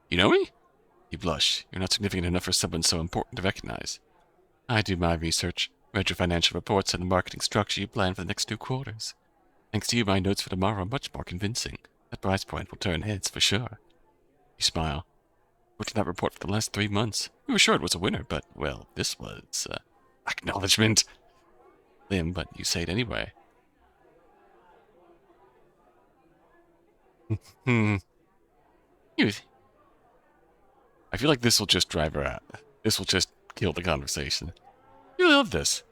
You know me? You blush. You're not significant enough for someone so important to recognize. I do my research. Read your financial reports and the marketing structure you plan for the next 2 quarters. Thanks to you, my notes for tomorrow are much more convincing. That price point will turn heads for sure. You smile. Looked at that report for the last 3 months. We were sure it was a winner, but, well, this was, acknowledgement. Lim, but you say it anyway. Hmm. I feel like this will just drive her out. This will just kill the conversation. You love this.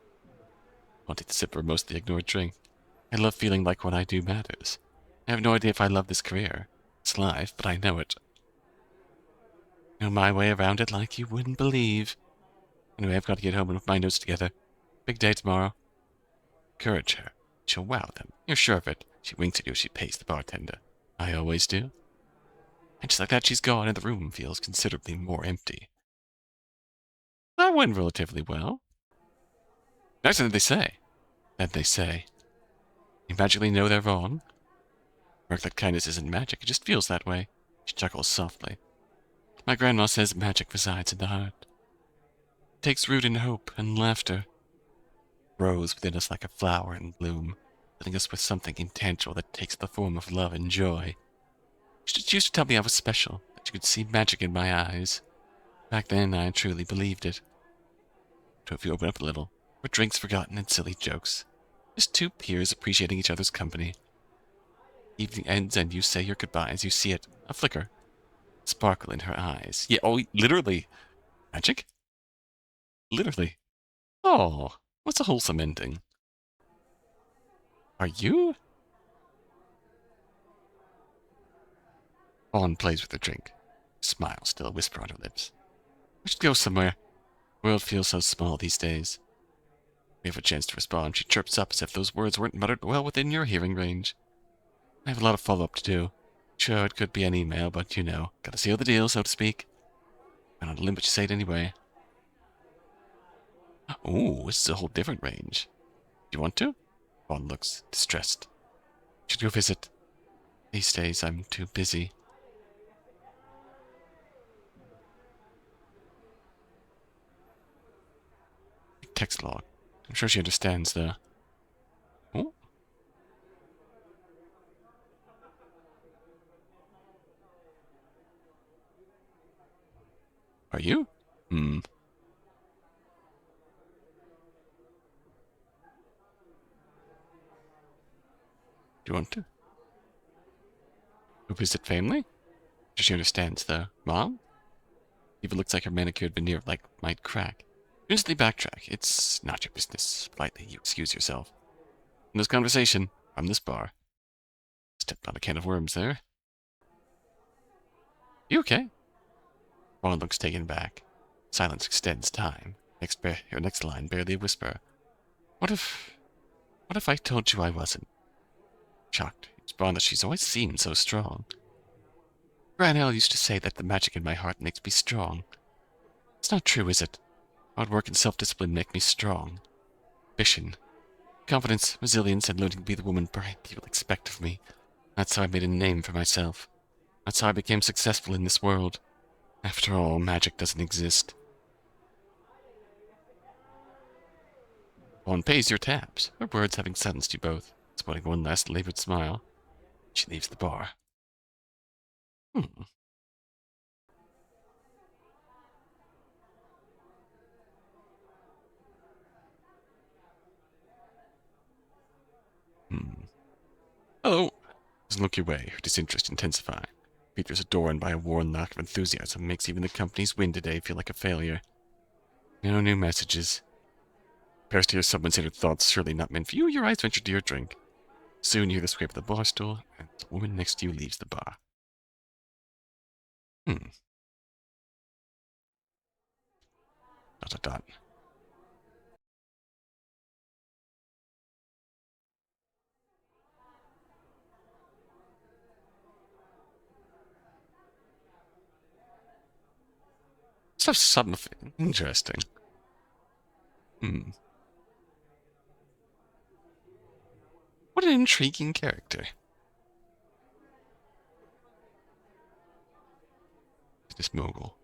Wanting to sip her mostly ignored drink. I love feeling like what I do matters. I have no idea if I love this career. It's life, but I know it. Know my way around it like you wouldn't believe. Anyway, I've got to get home and put my notes together. Big day tomorrow. Encourage her. She'll wow them. You're sure of it. She winks at you as she pays the bartender. I always do. And just like that, she's gone, and the room feels considerably more empty. That went relatively well. Nicer than they say. Than they say. You magically know they're wrong. Work that kindness isn't magic. It just feels that way. She chuckles softly. My grandma says magic resides in the heart. It takes root in hope and laughter. Grows within us like a flower in bloom, filling us with something intangible that takes the form of love and joy. She just used to tell me I was special, that you could see magic in my eyes. Back then, I truly believed it. So if you open up a little, with drinks forgotten and silly jokes. Just 2 peers appreciating each other's company. Evening ends and you say your goodbyes. You see it, a flicker, sparkle in her eyes. Yeah, oh, literally. Magic? Literally. Oh, what's a wholesome ending? Are you? Vaughn plays with her drink. Smile still a whisper on her lips. We should go somewhere. The world feels so small these days. We have a chance to respond. She chirps up as if those words weren't muttered well within your hearing range. I have a lot of follow-up to do. Sure, it could be an email, but you know, gotta seal the deal, so to speak. I'm on a limb, but you say it anyway. Ooh, this is a whole different range. Do you want to? Vaughn looks distressed. Should go visit. These days, I'm too busy. Text log. I'm sure she understands the... Oh? Are you? Hmm. Do you want to? Go visit family? She understands the... Mom? Diva looks like her manicured veneer might crack. Instantly backtrack. It's not your business. Politely, you excuse yourself. In this conversation, from this bar. Stepped on a can of worms there. You okay? Vaughn looks taken back. Silence extends time. Your next line, barely a whisper. What if I told you I wasn't? Shocked. It's Vaughn that she's always seemed so strong. Granell used to say that the magic in my heart makes me strong. It's not true, is it? Hard work and self-discipline make me strong. Ambition, confidence, resilience, and learning to be the woman bright people expect of me. That's how I made a name for myself. That's how I became successful in this world. After all, magic doesn't exist. Vaughn pays your tabs, her words having silenced you both, sporting one last labored smile. She leaves the bar. Hmm. Hello. Doesn't look your way, her disinterest intensifying. Peter's adored by a worn lack of enthusiasm makes even the company's win today feel like a failure. No new messages. Prepares to hear someone's inner thoughts, surely not meant for you. Your eyes venture to your drink. Soon you hear the scrape of the bar stool, and the woman next to you leaves the bar. Hmm. ... Stuff something interesting. Hmm. What an intriguing character. This mogul.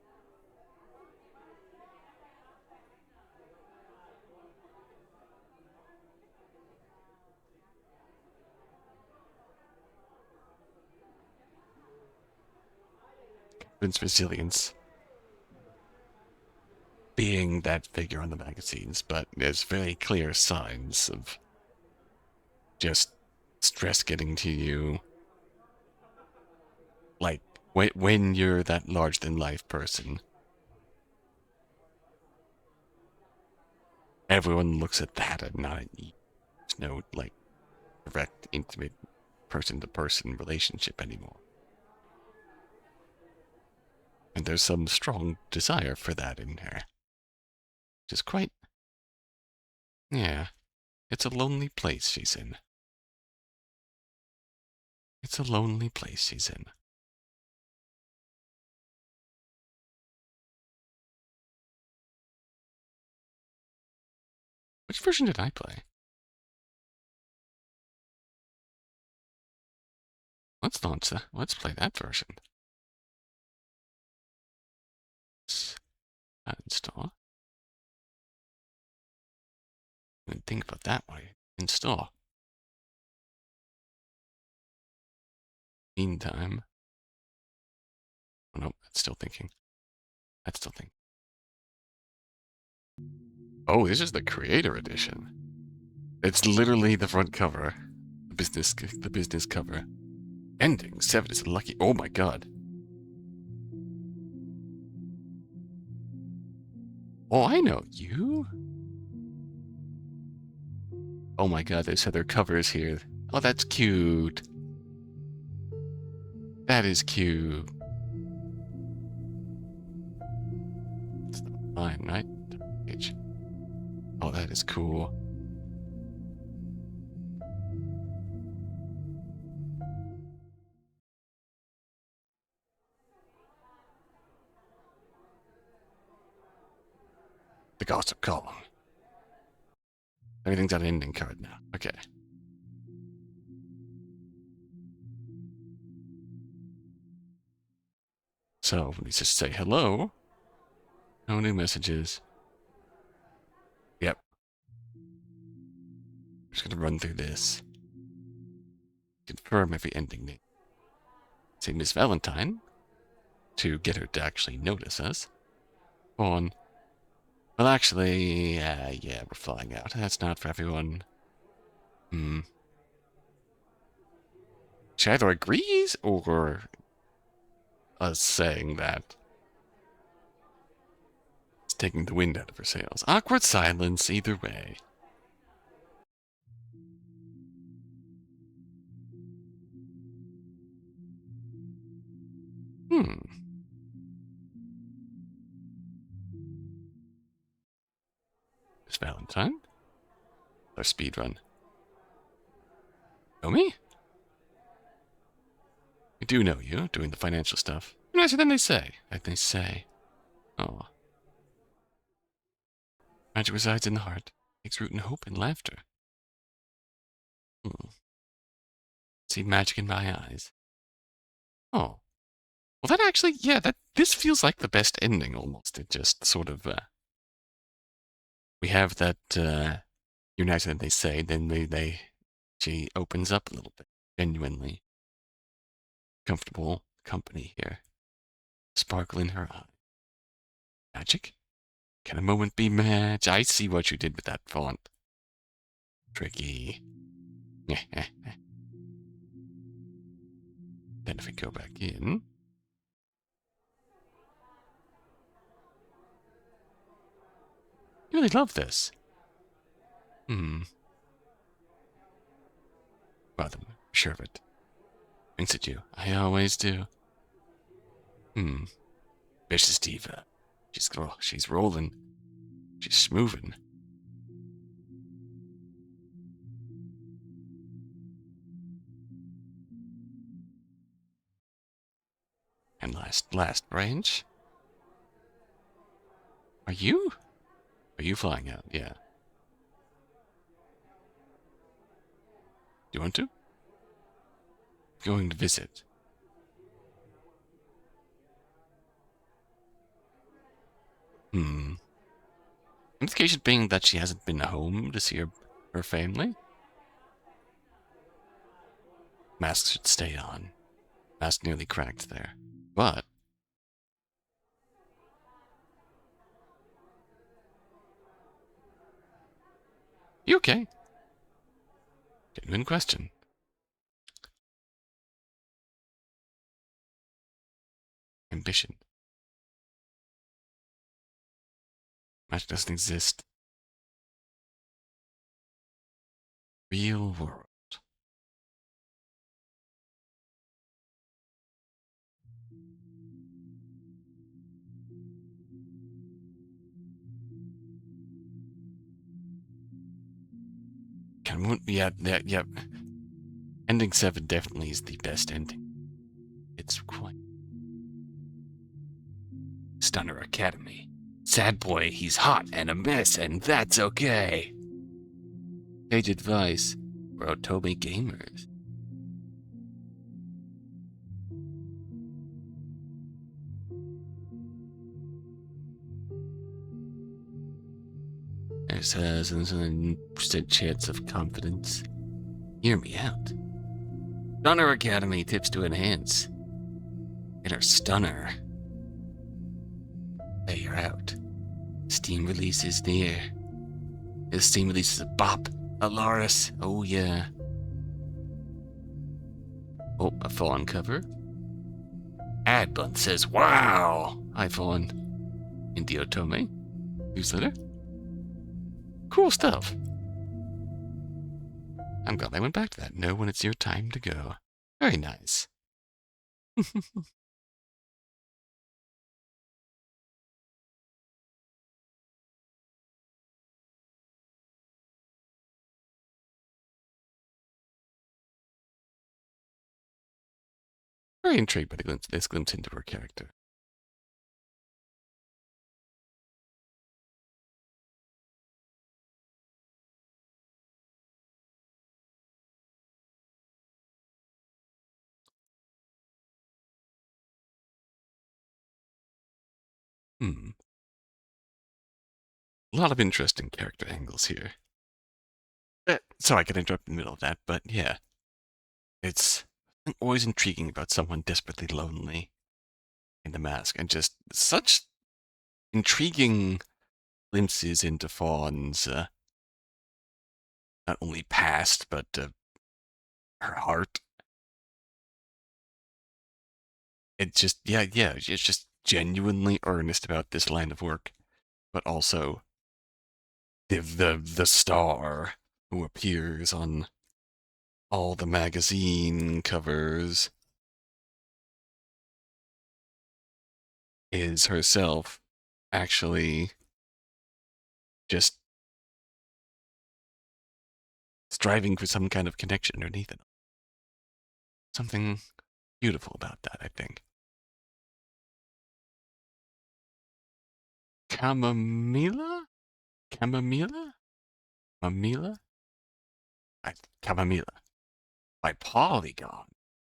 Prince Resilience being that figure on the magazines, but there's very clear signs of just stress getting to you. Like, when you're that larger-than-life person, everyone looks at that and not at you. There's no, like, direct, intimate, person-to-person relationship anymore. And there's some strong desire for that in her. Which is quite... Yeah. It's a lonely place she's in. It's a lonely place she's in. Which version did I play? Let's launch that. Let's play that version. Let's install. I didn't think about that way. Install. Meantime. Oh no, that's still thinking. That's still thinking. Oh, this is the creator edition. It's literally the front cover. The business cover. Ending 7 is lucky. Oh my god. Oh, I know you. Oh my god, there's other covers here. Oh, that's cute. That is cute. It's not mine, right? Oh, that is cool. The gossip column. Everything's on an ending card now. Okay. So, let me just say hello. No new messages. Yep. I'm just gonna run through this. Confirm every ending name. Say Miss Valentine. To get her to actually notice us. On. Well, actually, yeah, we're flying out. That's not for everyone. She either agrees or us saying that it's taking the wind out of her sails. Awkward silence, either way. Miss Valentine? Our speed run. Know me? I do know you, doing the financial stuff. You're nicer than they say. Like they say. Oh. Magic resides in the heart. Takes root in hope and laughter. See magic in my eyes. Oh. Well, that actually, yeah, this feels like the best ending almost. It just sort of, we have that, you're nicer than they say, then she opens up a little bit. Genuinely comfortable company here. Sparkle in her eye. Magic? Can a moment be magic? I see what you did with that font. Tricky. Then if we go back in. You really love this. Well, I'm sure of it. Winks at you. I always do. Vicious Diva. She's rolling. She's moving. And last range. Are you flying out? Yeah. Do you want to? Going to visit. Implication being that she hasn't been home to see her family. Mask should stay on. Mask nearly cracked there. But You okay? Genuine question. Ambition. Magic doesn't exist. Real world. Yeah. Ending 7 definitely is the best ending. It's quite. Stunner Academy. Sad boy, he's hot and a mess, and that's okay. Sage advice for Otome gamers. There's a 1% chance of confidence. Hear me out. Stunner Academy tips to enhance. Inner Stunner. Hey, you're out. Steam release is near. This Steam release is a bop. Alaris, oh yeah. Oh, a fawn cover. Adbun says, wow! Hi, fawn. Indie Otome. Newsletter. Cool stuff. I'm glad I went back to that. Know when it's your time to go. Very nice. Very intrigued by this glimpse into her character. A lot of interesting character angles here. Sorry I could interrupt in the middle of that, but yeah. It's always intriguing about someone desperately lonely in the mask, and just such intriguing glimpses into Fawn's not only past, but her heart. It's just, yeah, it's just genuinely earnest about this line of work, but also the star who appears on all the magazine covers is herself actually just striving for some kind of connection underneath it. Something beautiful about that, I think. Chamaemilla? Chamaemilla? Chamaemilla? Chamaemilla. By POLLYGON.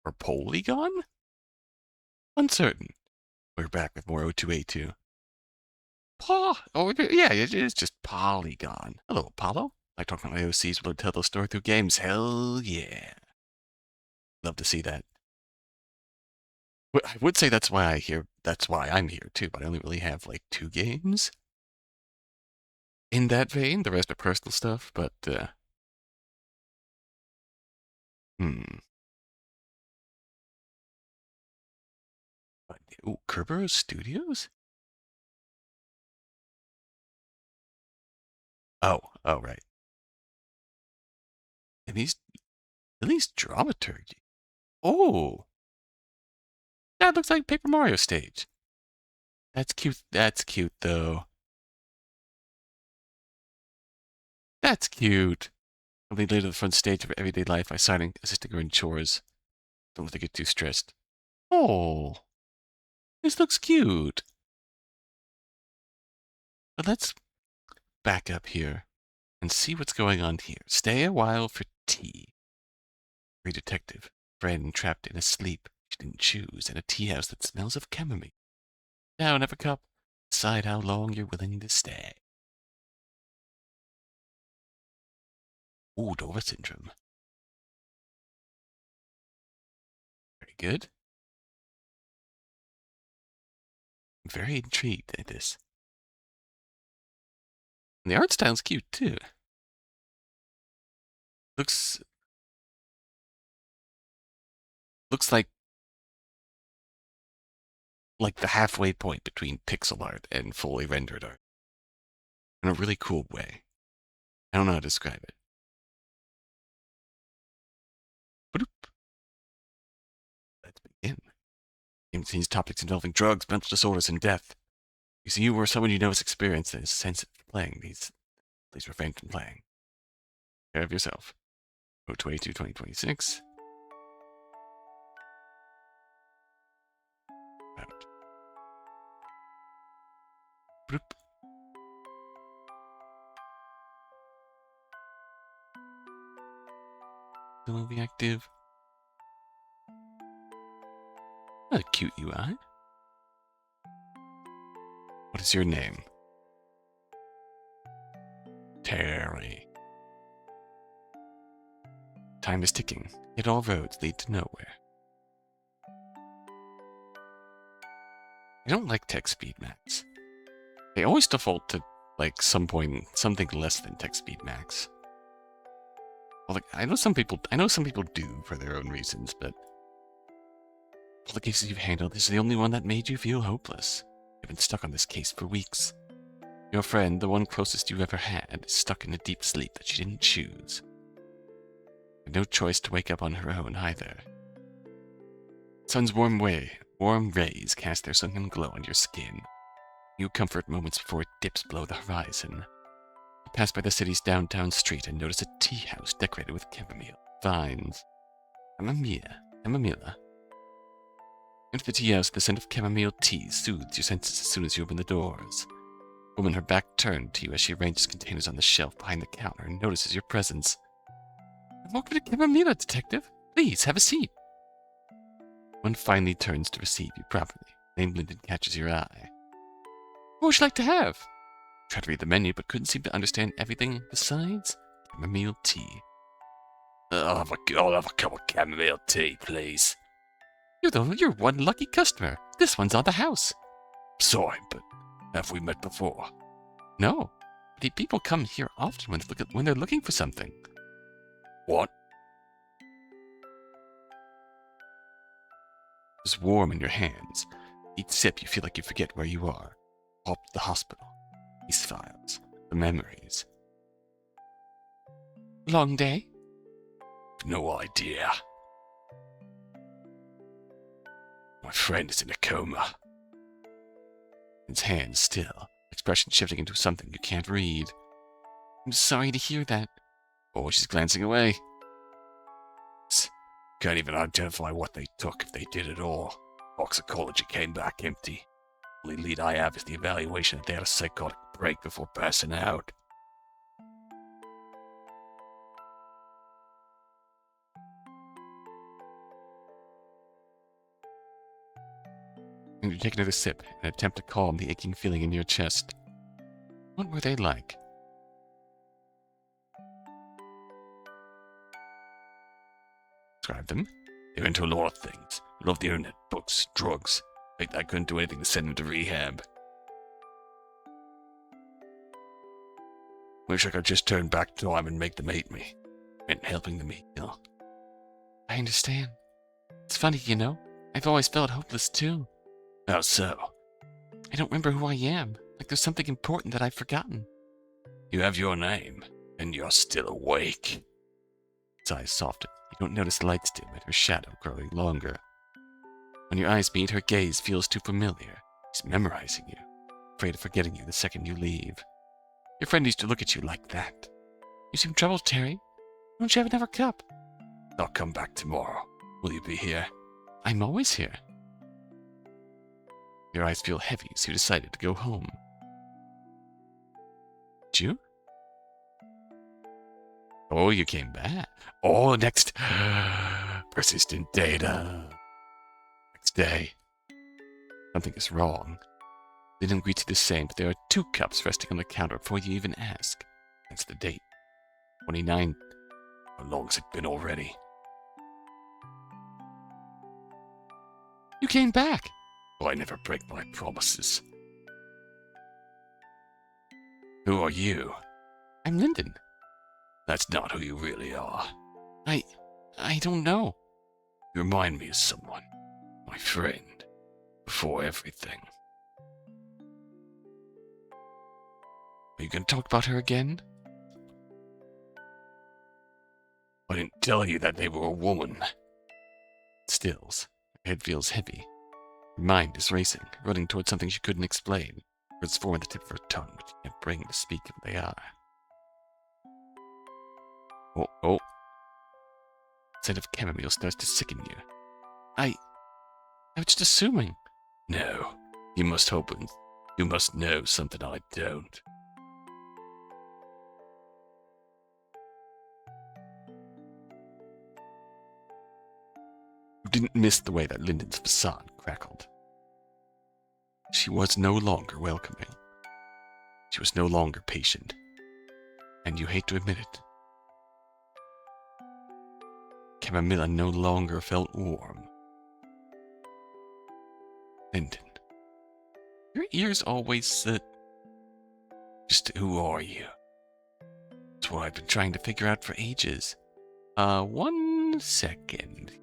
Or POLLYGON? Uncertain. We're back with more O2A2. Yeah, it is just POLLYGON. Hello, Apollo. I talk about my OCs will tell the story through games. Hell yeah. Love to see that. I would say that's why I'm here too, but I only really have like 2 games in that vein. The rest are personal stuff, but Ooh, Kerberos Studios? Oh, right. And at least dramaturgy. Oh, that looks like Paper Mario stage. That's cute. That's cute, though. That's cute. I'll be later to the front stage of everyday life by assisting her in chores. Don't let her get too stressed. Oh, this looks cute. But let's back up here and see what's going on here. Stay a while for tea. Great detective. Friend trapped in a sleep she didn't choose in a tea house that smells of chamomile. Down, have a cup. Decide how long you're willing to stay. Ooh, Dover syndrome. Very good. I'm very intrigued at this. And the art style's cute, too. Looks like the halfway point between pixel art and fully rendered art in a really cool way. I don't know how to describe it. Bloop. Let's begin. Game contains topics involving drugs, mental disorders, and death. You see, you or someone you know is experienced and is sensitive to playing these. Please refrain from playing. Take care of yourself. O2A2 2026. Out. Bloop. Still movie active. A cute UI. What is your name? Terry. Time is ticking, yet all roads lead to nowhere. I don't like text speed max. They always default to, like, something less than text speed max. Well, like, I know some people do for their own reasons, but all the cases you've handled, this is the only one that made you feel hopeless. You've been stuck on this case for weeks. Your friend, the one closest you ever had, is stuck in a deep sleep that she didn't choose. With no choice to wake up on her own either. Sun's warm rays cast their sunken glow on your skin. You comfort moments before it dips below the horizon. You pass by the city's downtown street and notice a tea house decorated with chamomile vines. Chamaemilla. Into the tea house, the scent of chamomile tea soothes your senses as soon as you open the doors. A woman, her back turned to you as she arranges containers on the shelf behind the counter and notices your presence. Welcome to Chamaemilla, detective. Please, have a seat. One finally turns to receive you properly. Name Lyndon catches your eye. What would you like to have? Tried to read the menu, but couldn't seem to understand everything besides chamomile tea. I'll have a cup of chamomile tea, please. You're one lucky customer. This one's on the house. Sorry, but have we met before? No. But people come here often when they're looking for something. What? It's warm in your hands. Each sip, you feel like you forget where you are. The hospital. These files. The memories. Long day? No idea. My friend is in a coma. His hands still, expression shifting into something you can't read. I'm sorry to hear that. Oh, she's glancing away. Can't even identify what they took if they did at all. Toxicology came back empty. The only lead I have is the evaluation that they had a psychotic break before passing out. And you take another sip and attempt to calm the aching feeling in your chest. What were they like? Describe them. They were into a lot of things. Loved the internet, books, drugs. I couldn't do anything to send them to rehab. Wish I could just turn back time and make them hate me. Meant helping them heal. I understand. It's funny, you know. I've always felt hopeless too. How so? I don't remember who I am. Like there's something important that I've forgotten. You have your name, and you're still awake. His eyes soften. You don't notice the lights dim and her shadow growing longer. When your eyes meet, her gaze feels too familiar. She's memorizing you, afraid of forgetting you the second you leave. Your friend used to look at you like that. You seem troubled, Terry. Don't you have another cup? I'll come back tomorrow. Will you be here? I'm always here. Your eyes feel heavy, so you decided to go home. Did you? Oh, you came back. Oh, next. Persistent data. Next day. Something is wrong. They didn't greet you the same, but there are 2 cups resting on the counter before you even ask. That's the date. 29. How long's it been already? You came back. Oh, I never break my promises. Who are you? I'm Lyndon. That's not who you really are. I don't know. You remind me of someone. My friend. Before everything. Are you going to talk about her again? I didn't tell you that they were a woman. Stills. Her head feels heavy. Her mind is racing, running towards something she couldn't explain. Words form at the tip of her tongue, but she can't bring to speak who they are. Oh. The scent of chamomile starts to sicken you. I was just assuming. No. You must know something I don't. You didn't miss the way that Lyndon's facade crackled. She was no longer welcoming. She was no longer patient. And you hate to admit it. Chamaemilla no longer felt warm. Lyndon. Your ears always said... Just who are you? That's what I've been trying to figure out for ages. 1 second.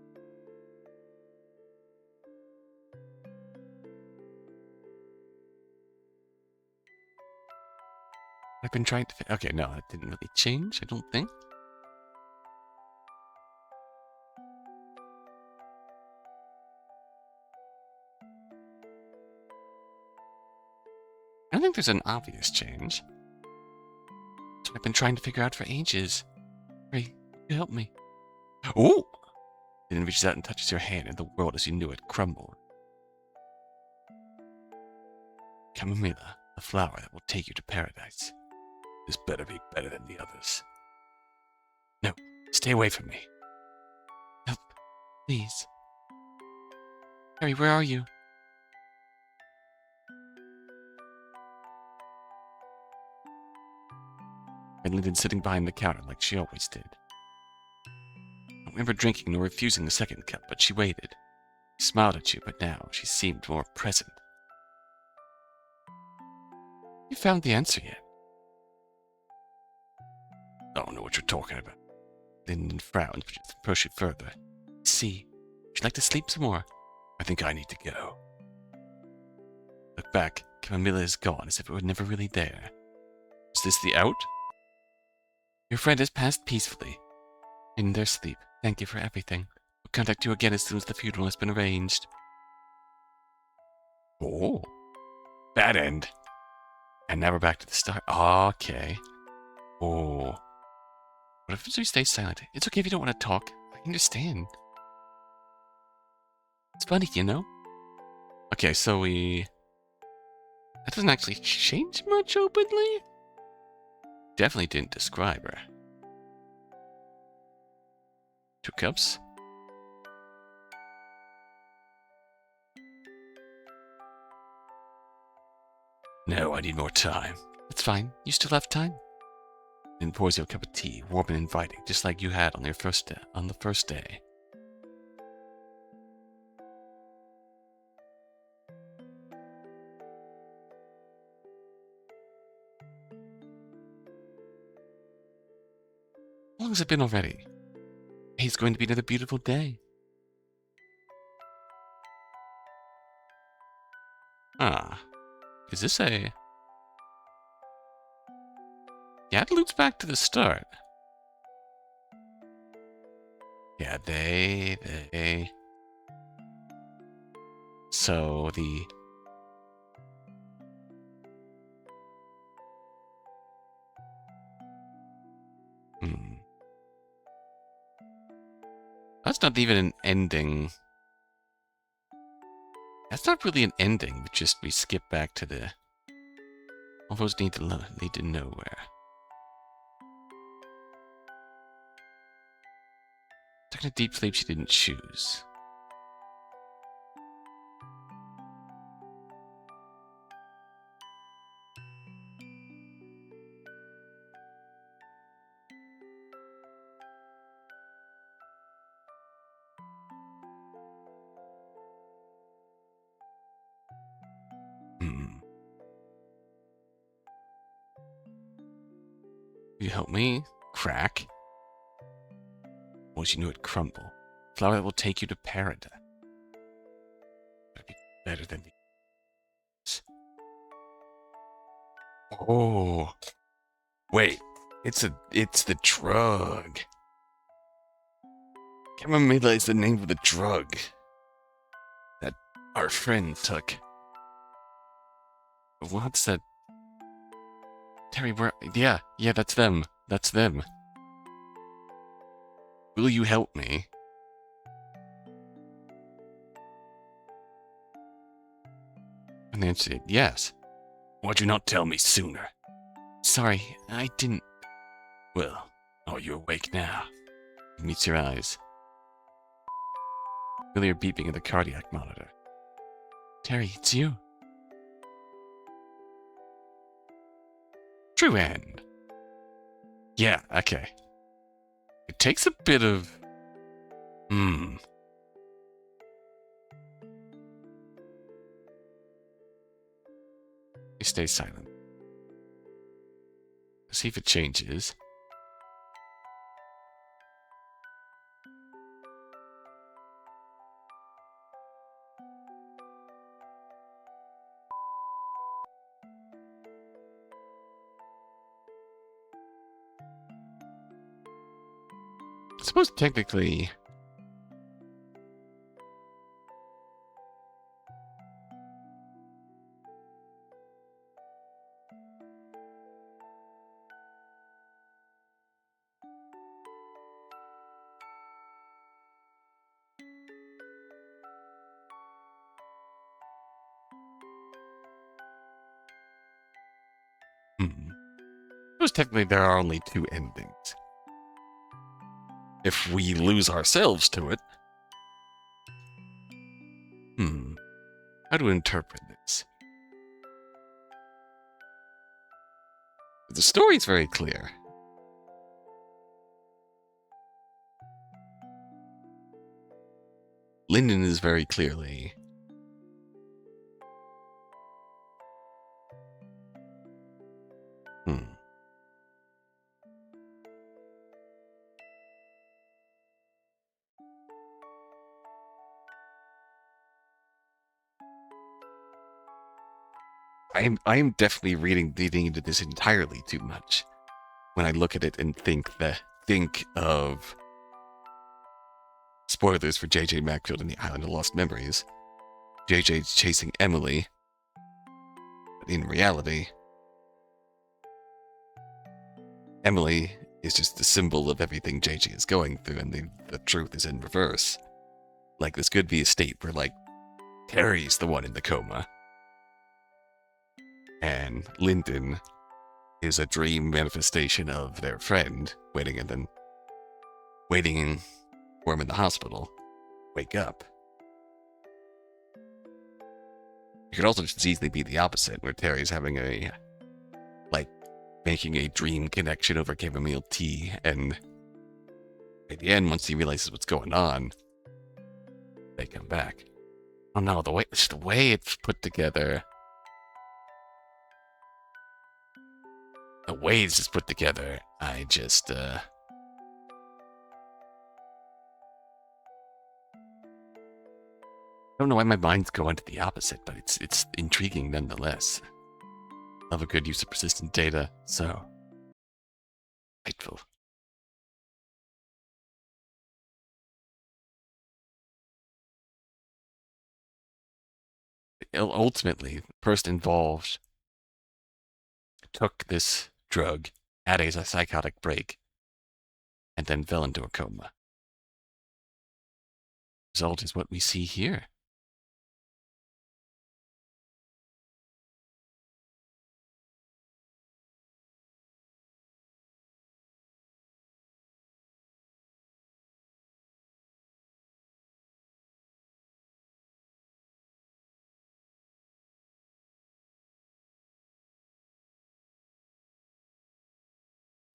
I've been trying to... Okay, no, that didn't really change, I don't think. I don't think there's an obvious change. That's what I've been trying to figure out for ages. Hurry, you help me. Oh! Then reaches out and touches your hand, and the world as you knew it crumbled. Chamaemilla, the flower that will take you to paradise. This better be better than the others. No, stay away from me. Help, please. Harry, where are you? And Lyndon sitting behind the counter like she always did. I don't remember drinking nor refusing the second cup, but she waited. She smiled at you, but now she seemed more present. You found the answer yet? I don't know what you're talking about. Lyndon frowns, but you push it further. See, would you like to sleep some more? I think I need to go. Look back, Chamaemilla is gone as if it were never really there. Is this the out? Your friend has passed peacefully. In their sleep. Thank you for everything. We'll contact you again as soon as the funeral has been arranged. Oh. Bad end. And now we're back to the start. Okay. Oh. What if we stay silent? It's okay if you don't want to talk. I understand. It's funny, you know? Okay, so we... That doesn't actually change much openly. Definitely didn't describe her. 2 cups. No, I need more time. That's fine. You still have time. Then pours you a cup of tea, warm and inviting, just like you had on the first day. How long has it been already? It's going to be another beautiful day. Ah. Is this a... Yeah, it loops back to the start. Yeah, they... So, the... That's not even an ending. That's not really an ending, but just we skip back to the... All those need to nowhere. Took a deep sleep she didn't choose. Will you help me? Crack. Once you know it, crumble. Flower that will take you to paradise. That'd be better than these. Oh. Wait. It's the drug. Chamaemilla is the name of the drug that our friend took. What's that? Terry, where? Yeah, that's them. That's them. Will you help me? And Nancy said, yes. Why'd you not tell me sooner? Sorry, I didn't. Well, are you awake now? It meets your eyes. Familiar beeping of the cardiac monitor. Terry, it's you. True end. Yeah, okay. It takes a bit of... He stays silent. Let's see if it changes. I suppose technically... Suppose technically there are only two endings. If we lose ourselves to it... How to interpret this? The story's very clear. Lyndon is very clearly... I am definitely reading into this entirely too much when I look at it and think of spoilers for J.J. Macfield and the Island of Lost Memories. J.J.'s chasing Emily, but in reality, Emily is just the symbol of everything J.J. is going through, and the truth is in reverse. Like, this could be a state where, like, Terry's the one in the coma, and Lyndon is a dream manifestation of their friend waiting for him in the hospital. Wake up. It could also just easily be the opposite, where Terry's having making a dream connection over chamomile tea, and at the end, once he realizes what's going on, they come back. Oh no, the way it's put together. The way it's just put together, I just, I don't know why my mind's going to the opposite, but it's intriguing nonetheless. Love a good use of persistent data, so delightful. Ultimately, the person involved took this drug, had a psychotic break, and then fell into a coma. Result is what we see here.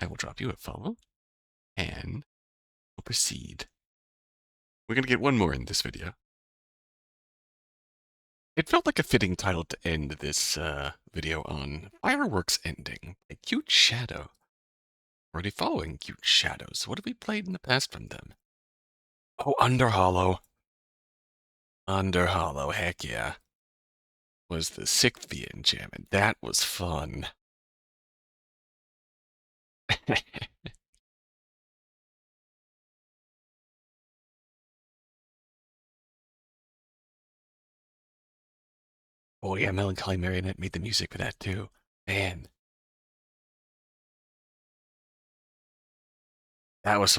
I will drop you a follow, and we'll proceed. We're going to get one more in this video. It felt like a fitting title to end this video on Fireworks Ending by CuteShadow. Already following CuteShadow. What have we played in the past from them? Oh, Underhollow. Underhollow, heck yeah. Was the 6th V enchantment. That was fun. Oh yeah, Melancholy Marionette made the music for that too. Man. That was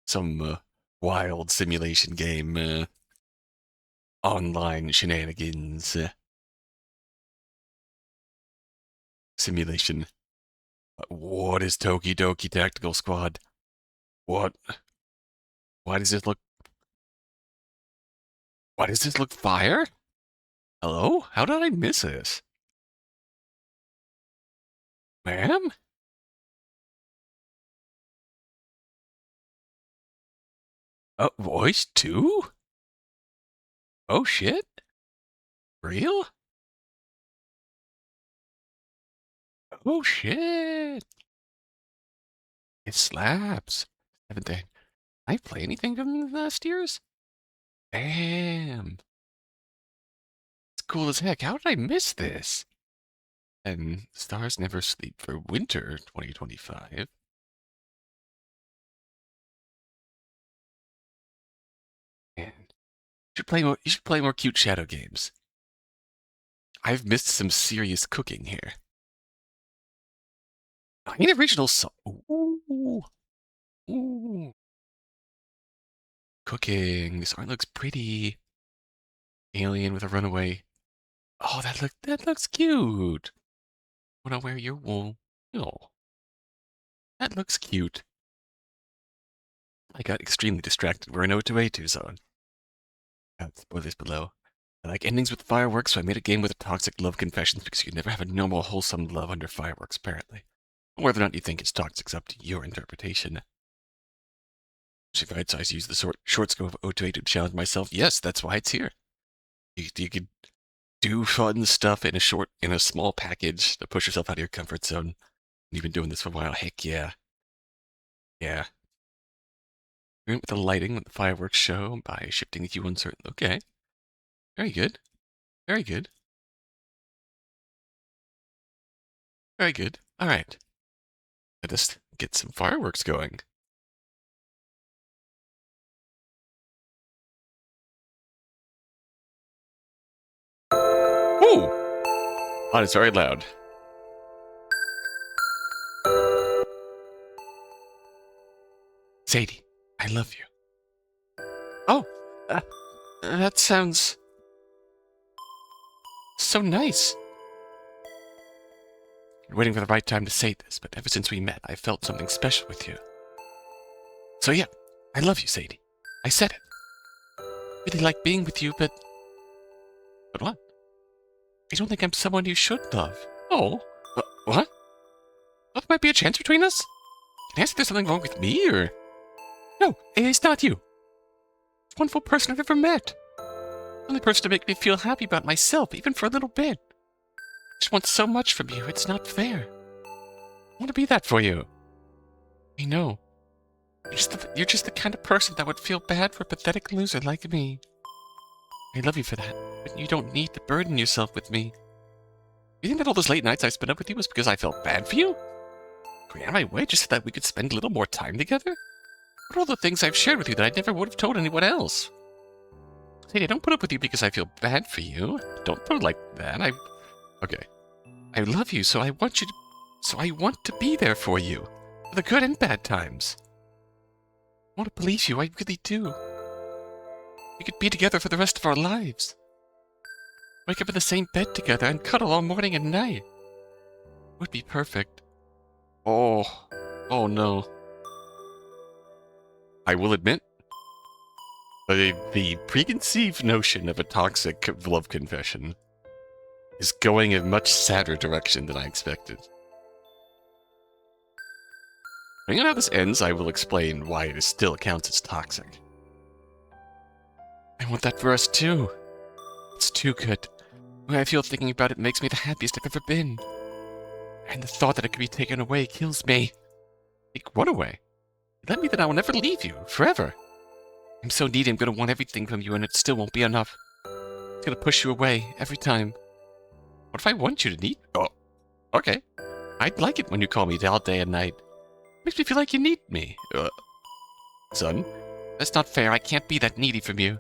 some wild simulation game, online shenanigans, simulation. What is Toki Doki Tactical Squad? What? Why does this look? Why does this look fire? Hello? How did I miss this? Ma'am? Oh, voice too? Oh shit? Real? Oh shit! It slaps. Haven't they? I play anything from the last years? Damn. It's cool as heck. How did I miss this? And Stars Never Sleep for winter 2025. And you should play more CuteShadow games. I've missed some serious cooking here. An original song. Ooh. Ooh. Cooking. This art looks pretty. Alien with a runaway. Oh, that looks cute. Wanna wear your wool? Oh, that looks cute. I got extremely distracted. We're in O2A2 zone. Spoilers below. I like endings with fireworks, so I made a game with toxic love confessions because you can never have a normal, wholesome love under fireworks, apparently. Whether or not you think it's toxic is up to your interpretation. Right, so I use the short scope of O2A2 to challenge myself. Yes, that's why it's here. You could do fun stuff in a small package to push yourself out of your comfort zone. You've been doing this for a while. Heck yeah. Yeah. We went with the lighting with the fireworks show by shifting the hue uncertain. Okay. Very good. Very good. Very good. All right. Let us get some fireworks going. Ooh! Oh, it's very loud. Sadie, I love you. Oh, that sounds so nice. You're waiting for the right time to say this, but ever since we met, I felt something special with you. So yeah, I love you, Sadie. I said it. Really like being with you, but what? I don't think I'm someone you should love. Oh, what? There might be a chance between us? Can I ask if there's something wrong with me, or? No, it's not you. It's the wonderful person I've ever met. The only person to make me feel happy about myself, even for a little bit. I just want so much from you, it's not fair. I want to be that for you. I know. You're just the kind of person that would feel bad for a pathetic loser like me. I love you for that, but you don't need to burden yourself with me. You think that all those late nights I spent up with you was because I felt bad for you? Going out of my way just so that we could spend a little more time together? What are all the things I've shared with you that I never would have told anyone else? Sadie, I don't put up with you because I feel bad for you. Don't put it like that. Okay. I love you, so I want to be there for you. For the good and bad times. I want to believe you, I really do. We could be together for the rest of our lives. Wake up in the same bed together and cuddle all morning and night. It would be perfect. Oh no. I will admit, the preconceived notion of a toxic love confession is going a much sadder direction than I expected. Depending on how this ends, I will explain why it still counts as toxic. I want that for us too. It's too good. The way I feel thinking about it makes me the happiest I've ever been. And the thought that it could be taken away kills me. Take what away? Let me that I will never leave you, forever. I'm so needy I'm gonna want everything from you and it still won't be enough. It's gonna push you away every time. What if I want you to need? Oh, okay. I'd like it when you call me all day and night. Makes me feel like you need me. Son, that's not fair. I can't be that needy from you.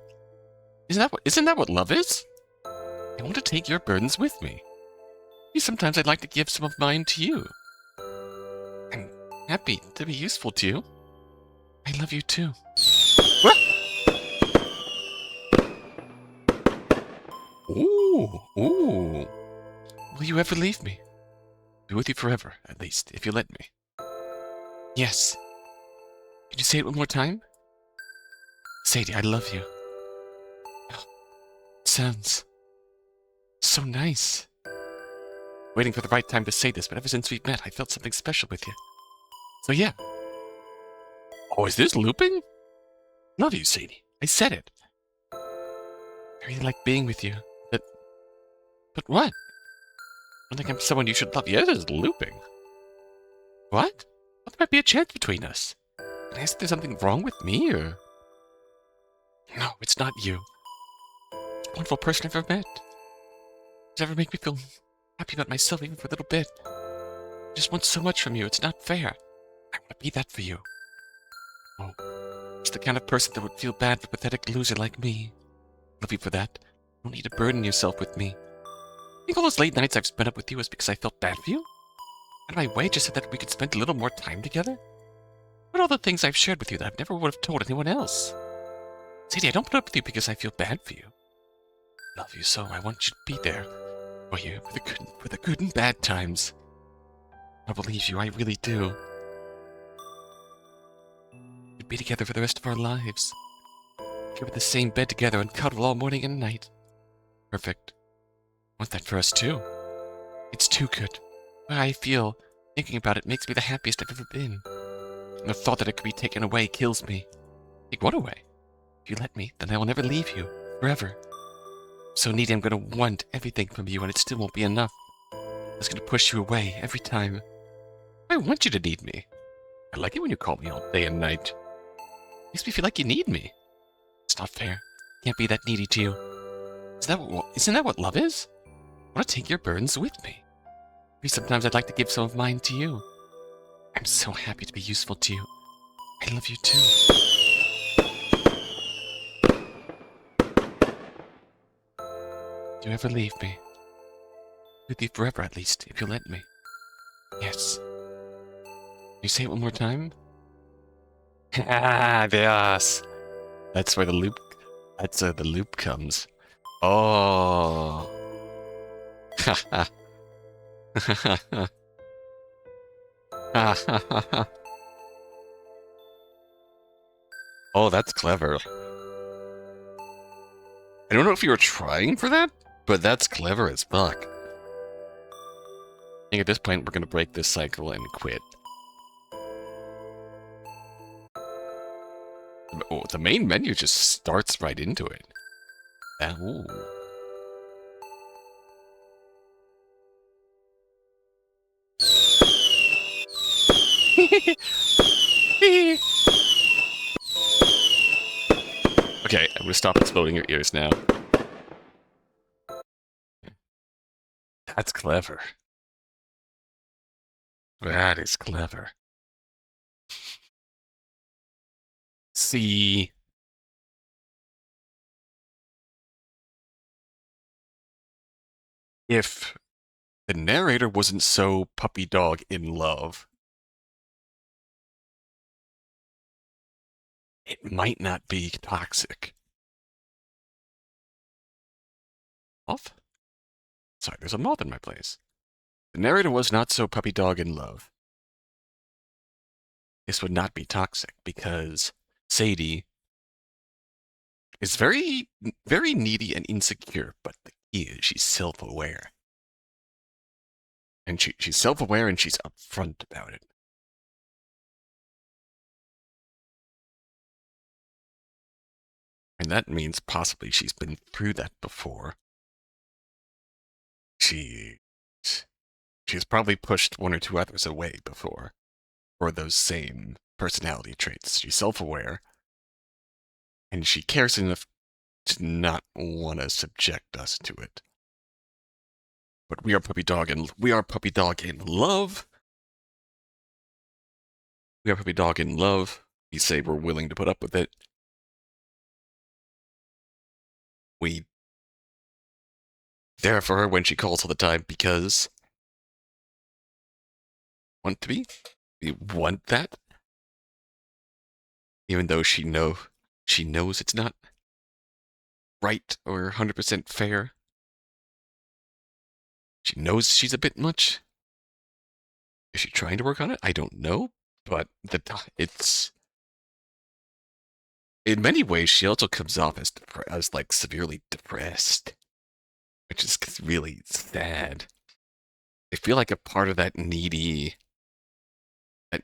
Isn't that what love is? I want to take your burdens with me. Maybe sometimes I'd like to give some of mine to you. I'm happy to be useful to you. I love you too. What? Ooh, ooh. Will you ever leave me? Be with you forever, at least, if you let me. Yes. Can you say it one more time? Sadie, I love you. Oh, it sounds so nice. Waiting for the right time to say this, but ever since we've met, I felt something special with you. So yeah. Oh, is this looping? Love you, Sadie. I said it. I really like being with you. But what? I don't think I'm someone you should love. Yeah, this is looping. What? Well, there might be a chance between us. Can I ask if there's something wrong with me, or... No, it's not you. It's a wonderful person I've ever met. Does ever make me feel happy about myself even for a little bit. I just want so much from you, it's not fair. I want to be that for you. Oh, it's the kind of person that would feel bad for a pathetic loser like me. Love you for that. You don't need to burden yourself with me. Think all those late nights I've spent up with you is because I felt bad for you? Out of my way just so that we could spend a little more time together? What are all the things I've shared with you that I never would have told anyone else? Sadie, I don't put up with you because I feel bad for you. I love you so, I want you to be there for you, for the good and bad times. I believe you, I really do. We'd be together for the rest of our lives. Get in the same bed together and cuddle all morning and night. Perfect. I want that for us too. It's too good. The way I feel, thinking about it makes me the happiest I've ever been. And the thought that it could be taken away kills me. Take what away? If you let me, then I will never leave you. Forever. So needy I'm gonna want everything from you and it still won't be enough. It's gonna push you away every time. I want you to need me. I like it when you call me all day and night. Makes me feel like you need me. It's not fair. Can't be that needy to you. Isn't that what love is? I want to take your burdens with me. Maybe sometimes I'd like to give some of mine to you. I'm so happy to be useful to you. I love you too. Do you ever leave me? With you forever at least, if you let me. Yes. Can you say it one more time? Ah, yes. That's where the loop comes. Oh. Oh, that's clever. I don't know if you were trying for that, but that's clever as fuck. I think at this point we're gonna break this cycle and quit. Oh, the main menu just starts right into it. Ooh. Okay, I'm gonna stop exploding your ears now. That's clever. That is clever. See... If the narrator wasn't so puppy dog in love, it might not be toxic. Moth? Sorry, there's a moth in my place. The narrator was not so puppy dog in love. This would not be toxic because Sadie is very, very needy and insecure, but the key is she's self-aware. And she's self-aware and she's upfront about it. And that means possibly she's been through that before. She's She's probably pushed one or two others away before for those same personality traits. She's self-aware, and she cares enough to not want to subject us to it. But we are puppy dog in love. We are puppy dog in love. We say we're willing to put up with it. We there for her when she calls all the time because want to be. We want that, even though she knows it's not right or 100% fair. She knows she's a bit much. Is she trying to work on it? I don't know, but it's in many ways she also comes off as like severely depressed, which is really sad. I feel like a part of that needy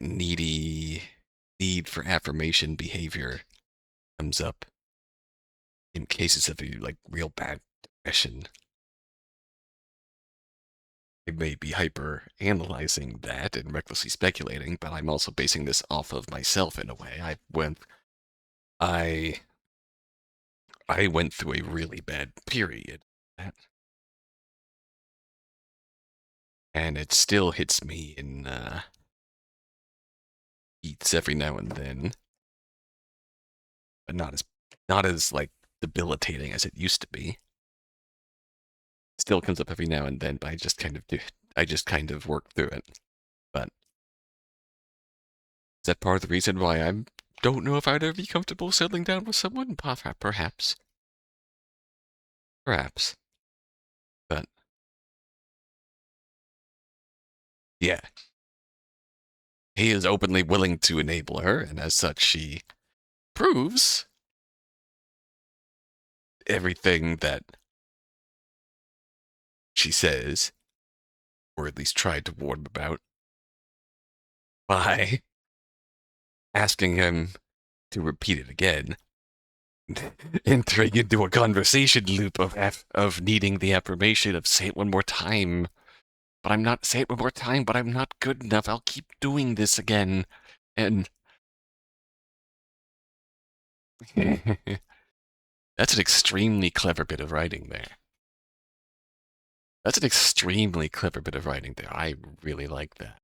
need for affirmation behavior comes up in cases of like real bad depression. I may be hyper analyzing that and recklessly speculating, but I'm also basing this off of myself in a way. I went through a really bad period, and it still hits me in beats every now and then, but not as like debilitating as it used to be. Still comes up every now and then, but I just kind of work through it. But is that part of the reason why I don't know if I'd ever be comfortable settling down with someone? Perhaps. But yeah, he is openly willing to enable her, and as such, she proves everything that she says, or at least tried to warn him about, by asking him to repeat it again, entering into a conversation loop of needing the affirmation of say it one more time. But I'm not, say it one more time, but I'm not good enough. I'll keep doing this again. And that's an extremely clever bit of writing there. I really like that.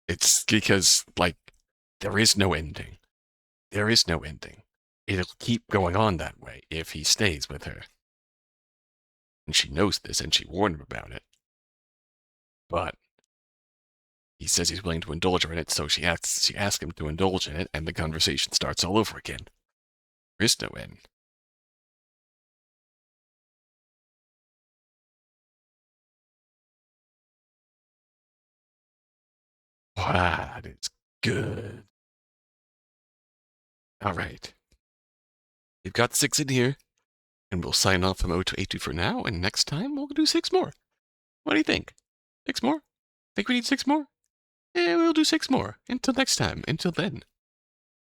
It's because, like, there is no ending. It'll keep going on that way if he stays with her. And she knows this, and she warned him about it. But he says he's willing to indulge her in it, so she asks him to indulge in it, and the conversation starts all over again. There is no end. Wow, it's good. All right. We've got 6 in here, and we'll sign off from O2A2 for now, and next time we'll do 6 more. What do you think? 6 more? Think we need 6 more? We'll do 6 more. Until next time. Until then.